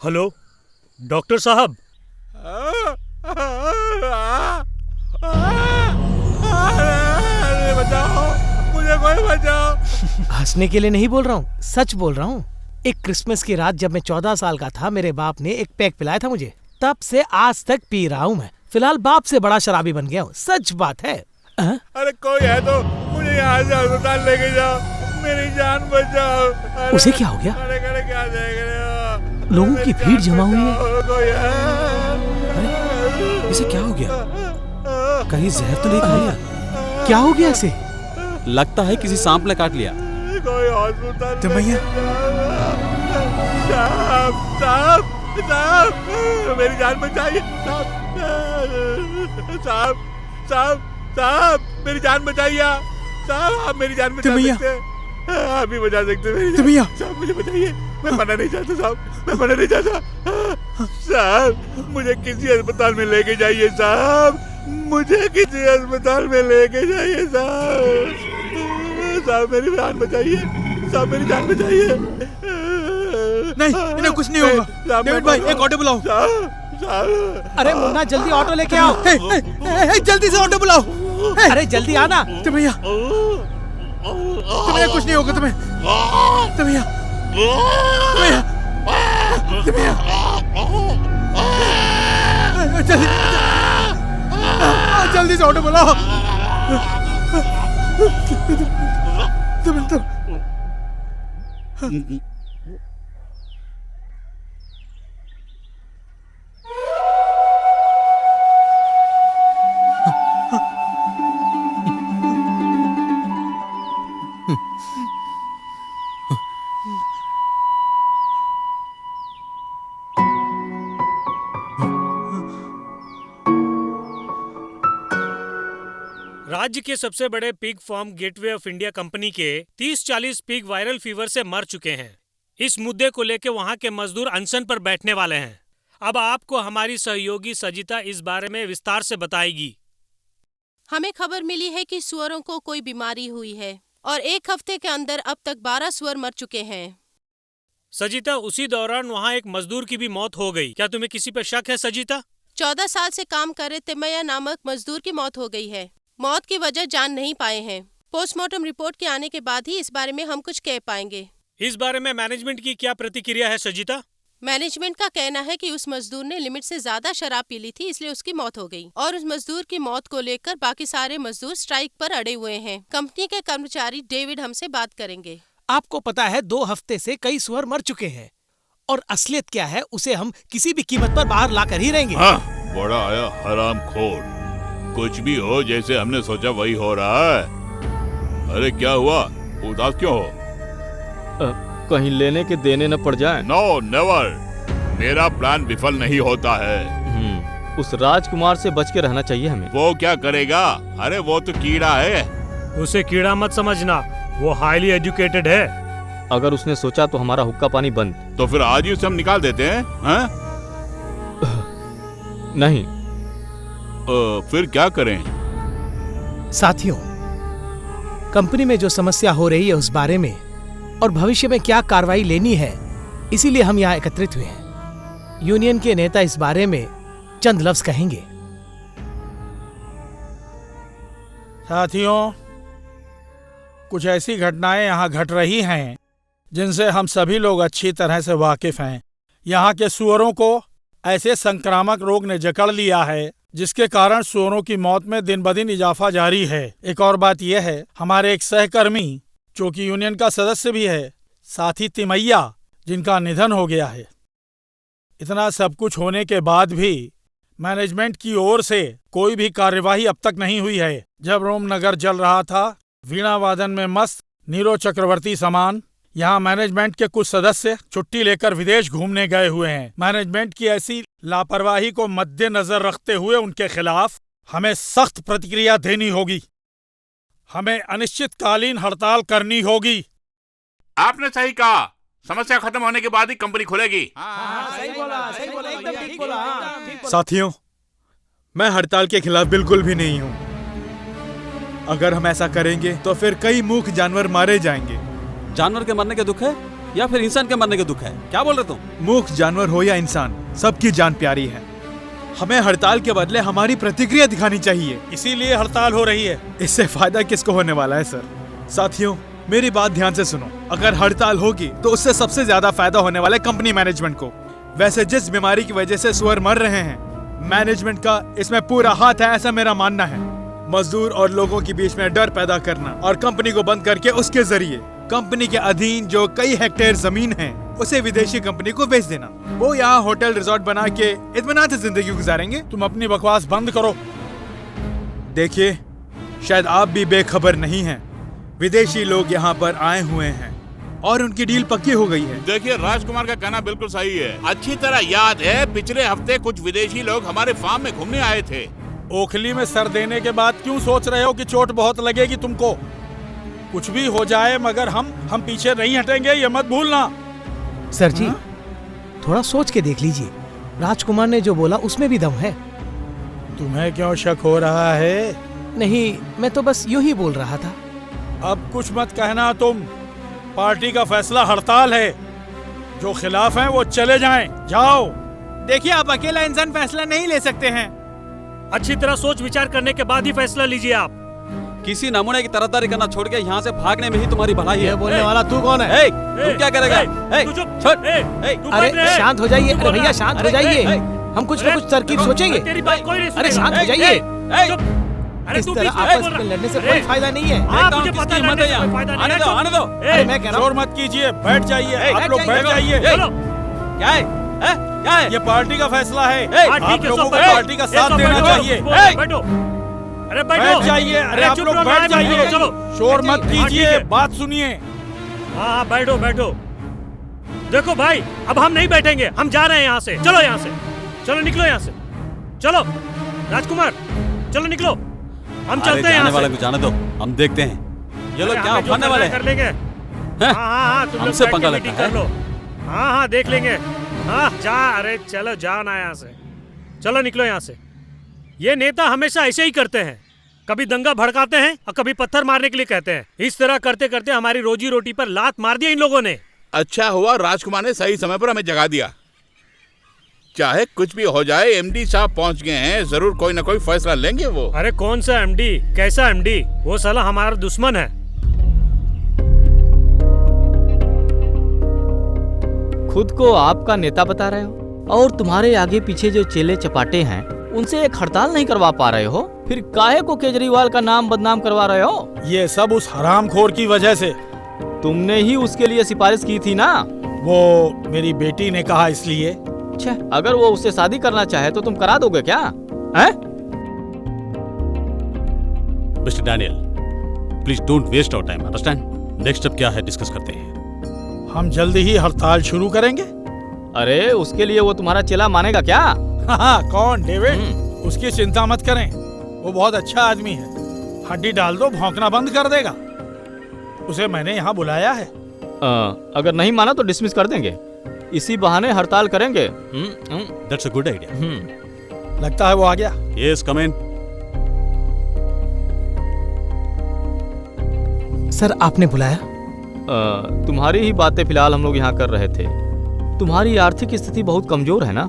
हेलो डॉक्टर साहब। बचाओ, मुझे कोई बचाओ। हंसने के लिए नहीं बोल रहा हूँ, सच बोल रहा हूँ। एक क्रिसमस की रात जब मैं 14 साल का था, मेरे बाप ने एक पैक पिलाया था मुझे। तब से आज तक पी रहा हूँ मैं। फिलहाल बाप से बड़ा शराबी बन गया हूँ, सच बात है। अरे कोई है तो मुझे यहाँ से अस्पताल लेके जाओ, मेरी जान बचाओ। उसे क्या हो गया? अरे क्या देख रहे हो? लोगों की भीड़ जमा हुई है। कोई है? अरे इसे क्या हो गया? कहीं जहर तो नहीं खा लिया? क्या हो गया इसे? लगता है किसी सांप ने काट लिया। कोई हॉस्पिटल तो भैया साहब साहब साहब मेरी जान बचाइए साहब साहब साहब साहब मेरी जान बचाइए साहब, आप मेरी जान बचा सकते हैं, आप ही बचा सकते हैं मेरी जान। साहब मुझे बचाइए, मैं मरना नहीं चाहता साहब, मैं मरना नहीं चाहता साहब, मुझे किसी अस्पताल में लेके जाइए साहब, मुझे किसी अस्पताल में लेके जाइए साहब, साहब मेरी जान बचाइए साहब, मेरी जान बचाइए। नहीं, इन्हें कुछ नहीं होगा। डेविड भाई, एक ऑटो बुलाओ। अरे मुन्ना जल्दी ऑटो लेके आओ। जल्दी से ऑटो बुलाओ। अरे जल्दी आना। तुम्हें कुछ नहीं होगा, तुम्हें जल्दी से ऑटो बुलाओ। राज्य के सबसे बड़े pig farm gateway of India company के 30-40 पिग वायरल फीवर से मर चुके हैं। इस मुद्दे को लेकर वहां के मजदूर अनशन पर बैठने वाले हैं। अब आपको हमारी सहयोगी सजिता इस बारे में विस्तार से बताएगी। हमें खबर मिली है कि सुअरों को कोई बीमारी हुई है और एक हफ्ते के अंदर अब तक 12 सुअर मर चुके हैं। सजिता, उसी दौरान वहाँ एक मजदूर की भी मौत हो गई। क्या तुम्हें किसी पर शक है सजिता? 14 साल से काम कर रहे तिमैया नामक मजदूर की मौत हो गई है। मौत की वजह जान नहीं पाए हैं। पोस्टमार्टम रिपोर्ट के आने के बाद ही इस बारे में हम कुछ कह पाएंगे। इस बारे में मैनेजमेंट की क्या प्रतिक्रिया है सजिता? मैनेजमेंट का कहना है कि उस मजदूर ने लिमिट से ज्यादा शराब पी ली थी, इसलिए उसकी मौत हो गई। और उस मजदूर की मौत को लेकर बाकी सारे मजदूर स्ट्राइक पर अड़े हुए हैं। कंपनी के कर्मचारी डेविड हमसे बात करेंगे। आपको पता है 2 हफ्ते से कई सुअर मर चुके हैं और असलियत क्या है उसे हम किसी भी कीमत पर बाहर लाकर ही रहेंगे। हाँ, बड़ा आया हरामखोर। कुछ भी हो जैसे हमने सोचा वही हो रहा है। अरे क्या हुआ, उदास क्यों हो? कहीं लेने के देने न पड़ जाए। नो नेवर, मेरा प्लान विफल नहीं होता है। उस राजकुमार से बच के रहना चाहिए हमें। वो क्या करेगा? अरे वो तो कीड़ा है। उसे कीड़ा मत समझना, वो हाईली एजुकेटेड है। अगर उसने सोचा तो हमारा हुक्का पानी बंद। तो फिर आज ही उसे हम निकाल देते हैं, हैं? नहीं। फिर क्या करें? साथियों, कंपनी में जो समस्या हो रही है उस बारे में और भविष्य में क्या कार्रवाई लेनी है, इसीलिए हम यहाँ एकत्रित हुए हैं। यूनियन के नेता इस बारे में चंद लफ्ज कहेंगे। साथियों, कुछ ऐसी घटनाएं यहाँ घट रही हैं जिनसे हम सभी लोग अच्छी तरह से वाकिफ हैं। यहाँ के सुअरों को ऐसे संक्रामक रोग ने जकड़ लिया है जिसके कारण सुअरों की मौत में दिन ब दिन इजाफा जारी है। एक और बात यह है, हमारे एक सहकर्मी जो कि यूनियन का सदस्य भी है, साथी तिमैया, जिनका निधन हो गया है। इतना सब कुछ होने के बाद भी मैनेजमेंट की ओर से कोई भी कार्यवाही अब तक नहीं हुई है। जब रोम नगर जल रहा था, वीणा वादन में मस्त नीरो चक्रवर्ती समान, यहाँ मैनेजमेंट के कुछ सदस्य छुट्टी लेकर विदेश घूमने गए हुए हैं। मैनेजमेंट की ऐसी लापरवाही को मद्देनजर रखते हुए उनके खिलाफ हमें सख्त प्रतिक्रिया देनी होगी। हमें अनिश्चितकालीन हड़ताल करनी होगी। आपने सही कहा, समस्या खत्म होने के बाद ही कंपनी खुलेगी। सही बोला, एकदम ठीक बोला। साथियों, मैं हड़ताल के खिलाफ बिल्कुल भी नहीं हूँ। अगर हम ऐसा करेंगे तो फिर कई मूक जानवर मारे जाएंगे। जानवर के मरने के दुख है या फिर इंसान के मरने के दुख है? क्या बोल रहे तुम? मूक जानवर हो या इंसान, सबकी जान प्यारी है। हमें हड़ताल के बदले हमारी प्रतिक्रिया दिखानी चाहिए, इसीलिए हड़ताल हो रही है। इससे फायदा किसको होने वाला है सर? साथियों, मेरी बात ध्यान से सुनो। अगर हड़ताल होगी तो उससे सबसे ज्यादा फायदा होने वाला है कंपनी मैनेजमेंट को। वैसे जिस बीमारी की वजह से सुअर मर रहे हैं, मैनेजमेंट का इसमें पूरा हाथ है, ऐसा मेरा मानना है। मजदूर और लोगों के बीच में डर पैदा करना और कंपनी को बंद करके उसके जरिए कंपनी के अधीन जो कई हेक्टेयर जमीन है उसे विदेशी कंपनी को बेच देना। वो यहाँ होटल रिजॉर्ट बना के इत्मीनान से जिंदगी गुजारेंगे। तुम अपनी बकवास बंद करो। देखिए, शायद आप भी बेखबर नहीं हैं, विदेशी लोग यहाँ पर आए हुए हैं और उनकी डील पक्की हो गई है। देखिए, राजकुमार का कहना बिल्कुल सही है। अच्छी तरह याद है, पिछले हफ्ते कुछ विदेशी लोग हमारे फार्म में घूमने आए थे। ओखली में सर देने के बाद क्यों सोच रहे हो कि चोट बहुत लगेगी तुमको? कुछ भी हो जाए मगर हम पीछे नहीं हटेंगे, ये मत भूलना। सर जी, थोड़ा सोच के देख लीजिए, राजकुमार ने जो बोला उसमें भी दम है। तुम्हें क्यों शक हो रहा है? नहीं, मैं तो बस यूं ही बोल रहा था। अब कुछ मत कहना तुम। पार्टी का फैसला हड़ताल है। जो खिलाफ हैं वो चले जाएं। जाओ। देखिए, आप अकेला इंसान फैसला नहीं ले सकते हैं। अच्छी तरह सोच विचार करने के बाद ही फैसला लीजिए आप। किसी नमूने की तरफदारी करना छोड़ के यहाँ से भागने में ही तुम्हारी भलाई है। ये बोलने वाला तू कौन है? तुम क्या करेगा? अरे शांत हो जाइए। अरे भैया शांत हो जाइए, हम कुछ न कुछ तरकीब सोचेंगे। अरे शांत हो जाइए। इस तरह आपस में लड़ने से कोई फायदा नहीं है। आने दो, आने दो। अरे मैं कह रहा हूँ, शोर मत कीजिए, बैठ जाइए। आप लोग बैठ जाइए। क्या है? क्या है? ये पार्टी का फैसला है। आप लोगों को पार्टी का साथ देना चाहिए। बैठो, अरे बैठ जाइए। अरे आप लोग बैठ जाइए। चलो, शोर मत कीजिए, बात सुनिए। हाँ, बैठो बैठो। देखो भाई, अब हम नहीं बैठेंगे, हम जा रहे हैं यहाँ से। चलो यहाँ से, चलो निकलो यहाँ से। चलो राजकुमार, चलो निकलो, हम चलते हैं यहाँ से। वाले को जाने दो, हम देखते हैं ये लोग क्या उठाने वाले कर लेंगे। हाँ, तुम हमसे पंगा मीटिंग लगता कर लो। हाँ, देख लेंगे। हाँ, जा। अरे चलो, जाओ ना यहाँ से। चलो निकलो यहाँ से। ये नेता हमेशा ऐसे ही करते हैं, कभी दंगा भड़काते हैं और कभी पत्थर मारने के लिए कहते हैं। इस तरह करते करते हमारी रोजी रोटी पर लात मार दिया इन लोगों ने। अच्छा हुआ राजकुमार ने सही समय पर हमें जगा दिया। चाहे कुछ भी हो जाए, एमडी साहब पहुंच गए हैं, जरूर कोई ना कोई फैसला लेंगे वो। अरे कौन सा एमडी? कैसा एमडी? वो साला हमारा दुश्मन है। खुद को आपका नेता बता रहे हो और तुम्हारे आगे पीछे जो चेले चपाटे हैं उनसे एक हड़ताल नहीं करवा पा रहे हो, फिर काहे को केजरीवाल का नाम बदनाम करवा रहे हो? ये सब उस हरामखोर की वजह से। तुमने ही उसके लिए सिफारिश की थी ना। वो मेरी बेटी ने कहा इसलिए। अच्छा, अगर वो उससे शादी करना चाहे तो तुम करा दोगे क्या? Mister Daniel, please don't waste our time, understand? Next step क्या है डिस्कस करते हैं। हम जल्दी ही हड़ताल शुरू करेंगे। अरे उसके लिए वो तुम्हारा चेला मानेगा क्या? हाँ, कौन? डेविड? उसकी चिंता मत करें, वो बहुत अच्छा आदमी है। हड्डी डाल दो, भौंकना बंद कर देगा। उसे मैंने यहाँ बुलाया है। अगर नहीं माना तो डिसमिस कर देंगे, इसी बहाने हड़ताल करेंगे। That's a good idea. लगता है वो आ गया। यस, कम इन। सर आपने बुलाया? तुम्हारी ही बातें फिलहाल हम लोग यहाँ कर रहे थे। तुम्हारी आर्थिक स्थिति बहुत कमजोर है ना,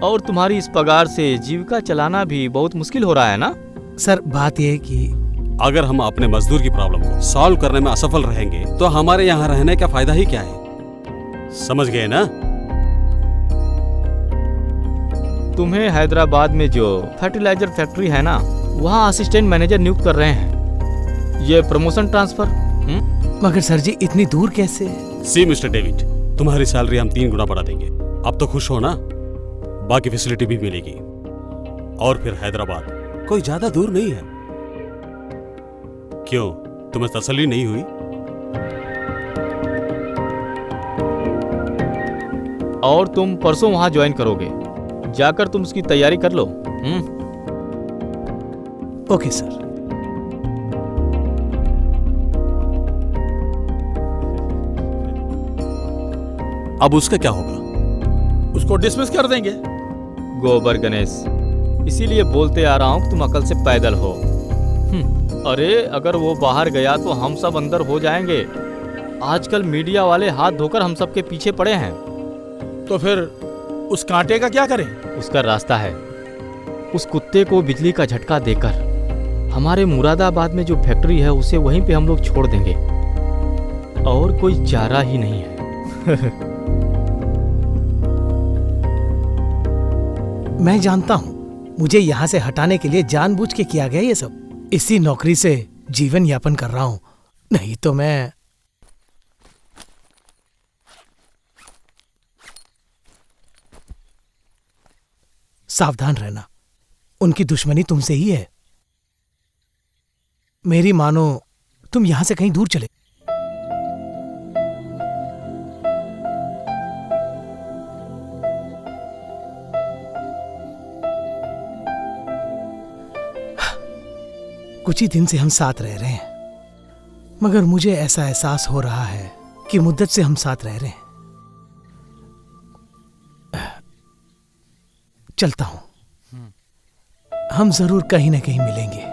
और तुम्हारी इस पगार से जीविका चलाना भी बहुत मुश्किल हो रहा है ना। सर बात यह है कि अगर हम अपने मजदूर की प्रॉब्लम को सॉल्व करने में असफल रहेंगे तो हमारे यहाँ रहने का फायदा ही क्या है? समझ गए ना? तुम्हें हैदराबाद में जो फर्टिलाइजर फैक्ट्री है ना, वहाँ असिस्टेंट मैनेजर नियुक्त कर रहे हैं। ये प्रमोशन ट्रांसफर। मगर सर जी इतनी दूर कैसे? सी मिस्टर डेविड, तुम्हारी सैलरी हम 3 गुना बढ़ा देंगे। अब तो खुश हो ना? बाकी फैसिलिटी भी मिलेगी। और फिर हैदराबाद कोई ज्यादा दूर नहीं है। क्यों, तुम्हें तसल्ली नहीं हुई? और तुम परसों वहां ज्वाइन करोगे, जाकर तुम उसकी तैयारी कर लो। Okay sir. अब उसका क्या होगा? उसको डिसमिस कर देंगे। गोबर गणेश, इसीलिए बोलते आ रहा हूँ कि तुम अकल से पैदल हो। अरे अगर वो बाहर गया तो हम सब अंदर हो जाएंगे। आजकल मीडिया वाले हाथ धोकर हम सब के पीछे पड़े हैं। तो फिर उस कांटे का क्या करें? उसका रास्ता है। उस कुत्ते को बिजली का झटका देकर हमारे मुरादाबाद में जो फैक्ट्री है उसे वहीं पे हम लोग छोड़ देंगे, और कोई चारा ही नहीं है। मैं जानता हूं, मुझे यहाँ से हटाने के लिए जानबूझ के किया गया ये सब। इसी नौकरी से जीवन यापन कर रहा हूं, नहीं तो मैं। सावधान रहना, उनकी दुश्मनी तुमसे ही है। मेरी मानो तुम यहां से कहीं दूर चले। कुछ ही दिन से हम साथ रह रहे हैं, मगर मुझे ऐसा एहसास हो रहा है कि मुद्दत से हम साथ रह रहे हैं। चलता हूं, हम जरूर कहीं ना कहीं मिलेंगे।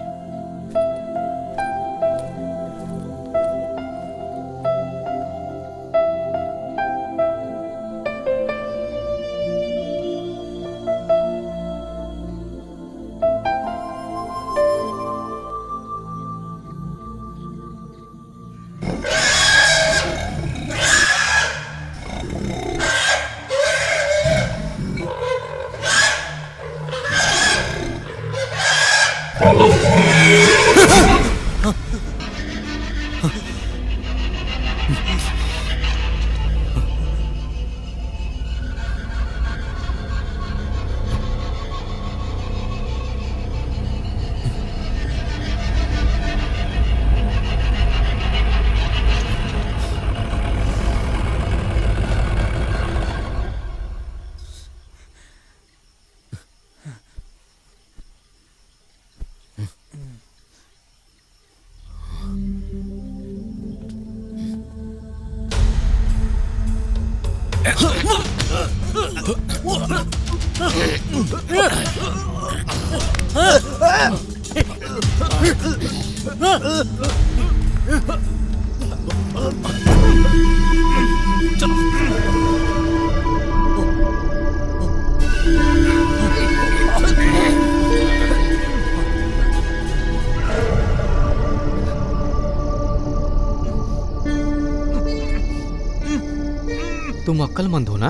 तुम अक्लमंद हो ना?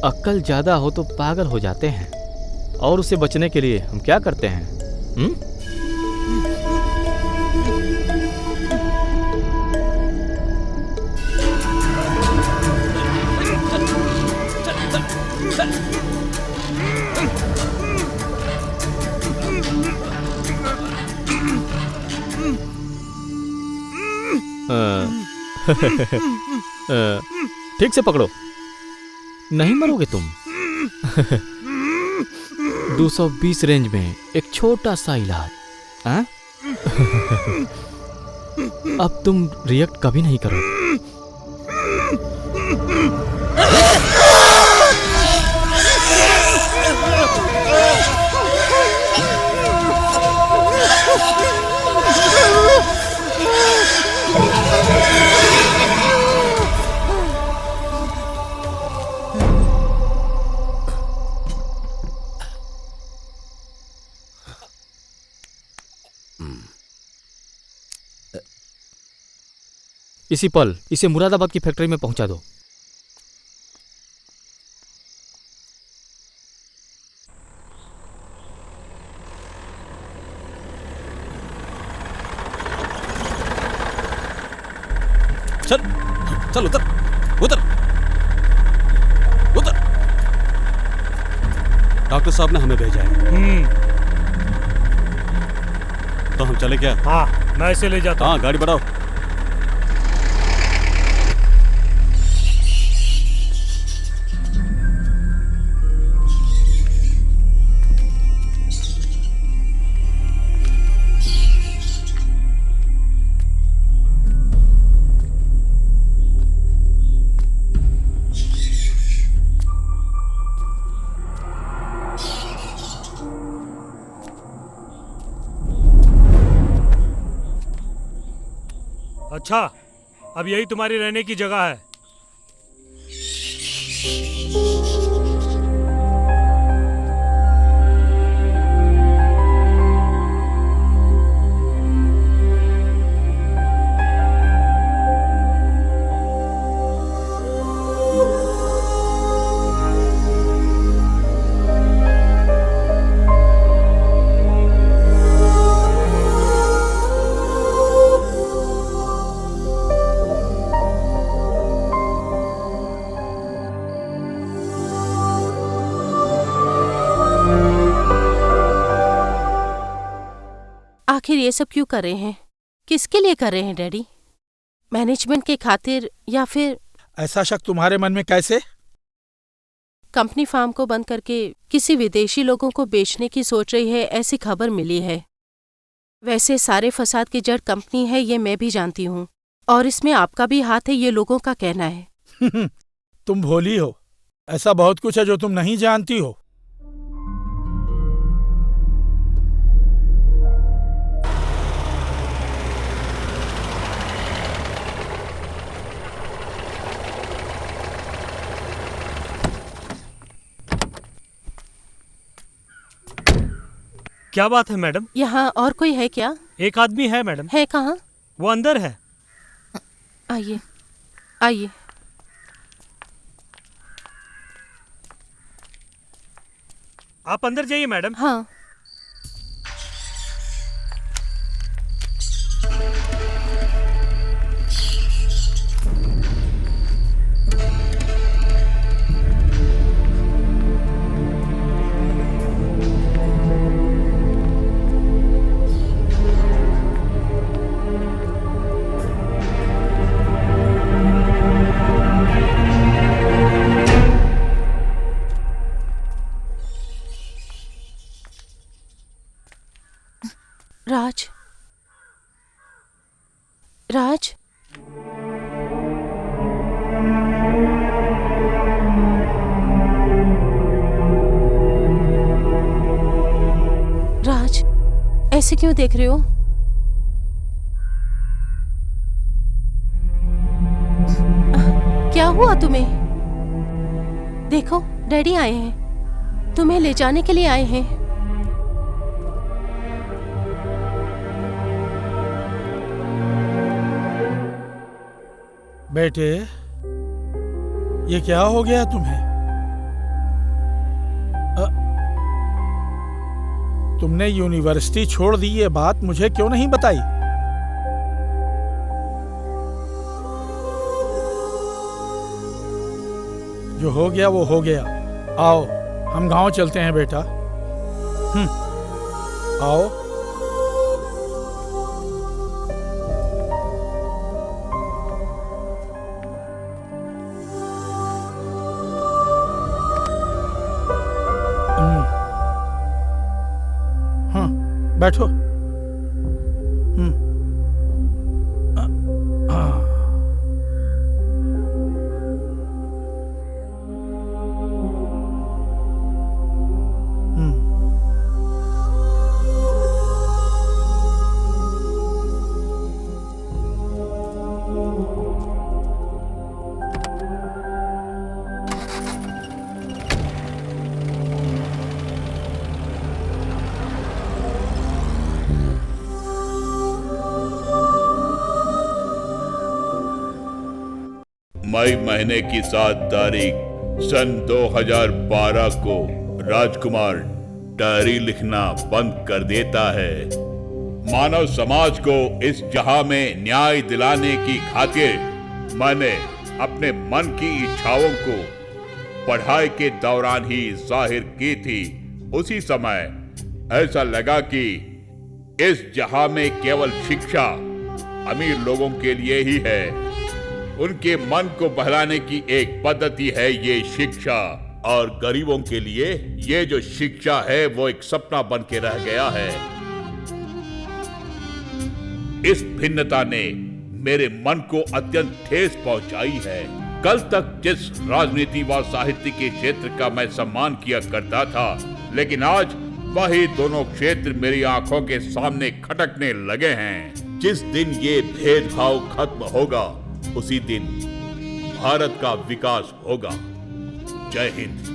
अक्ल ज्यादा हो तो पागल हो जाते हैं, और उससे बचने के लिए हम क्या करते हैं? ठीक से पकड़ो, नहीं मरोगे तुम। 220 रेंज में एक छोटा सा इलाज, हाँ? अब तुम रिएक्ट कभी नहीं करो। इसी पल इसे मुरादाबाद की फैक्ट्री में पहुंचा दो। चल चल, उतर उतर उतर। डॉक्टर साहब ने हमें भेजा है। तो हम चले क्या? हाँ, मैं इसे ले जाता हूँ। हाँ, गाड़ी बढ़ाओ। अच्छा, अब यही तुम्हारी रहने की जगह है। आखिर ये सब क्यों कर रहे हैं? किसके लिए कर रहे हैं डैडी? मैनेजमेंट के खातिर या फिर? ऐसा शक तुम्हारे मन में कैसे? कंपनी फार्म को बंद करके किसी विदेशी लोगों को बेचने की सोच रही है, ऐसी खबर मिली है। वैसे सारे फसाद की जड़ कंपनी है, ये मैं भी जानती हूँ, और इसमें आपका भी हाथ है, ये लोगों का कहना है। तुम भोली हो, ऐसा बहुत कुछ है जो तुम नहीं जानती हो। क्या बात है मैडम? यहाँ और कोई है क्या? एक आदमी है मैडम। है कहाँ? वो अंदर है। आइए आइए। आप अंदर जाइए मैडम। हाँ। राज, राज, राज, ऐसे क्यों देख रहे हो? क्या हुआ तुम्हें? देखो, डैडी आए हैं, तुम्हें ले जाने के लिए आए हैं। बेटे, ये क्या हो गया तुम्हें? तुमने यूनिवर्सिटी छोड़ दी, ये बात मुझे क्यों नहीं बताई? जो हो गया वो हो गया। आओ, हम गांव चलते हैं बेटा। आओ। बैठो। मई महीने की 7 तारीख सन 2012 को राजकुमार डायरी लिखना बंद कर देता है। मानव समाज को इस जहां में न्याय दिलाने की खातिर मैंने अपने मन की इच्छाओं को पढ़ाई के दौरान ही जाहिर की थी। उसी समय ऐसा लगा कि इस जहां में केवल शिक्षा अमीर लोगों के लिए ही है। उनके मन को बहलाने की एक पद्धति है ये शिक्षा, और गरीबों के लिए ये जो शिक्षा है वो एक सपना बन के रह गया है। इस भिन्नता ने मेरे मन को अत्यंत ठेस पहुंचाई है। कल तक जिस राजनीति व साहित्य के क्षेत्र का मैं सम्मान किया करता था, लेकिन आज वही दोनों क्षेत्र मेरी आंखों के सामने खटकने लगे हैं। जिस दिन ये भेदभाव खत्म होगा, उसी दिन भारत का विकास होगा। जय हिंद।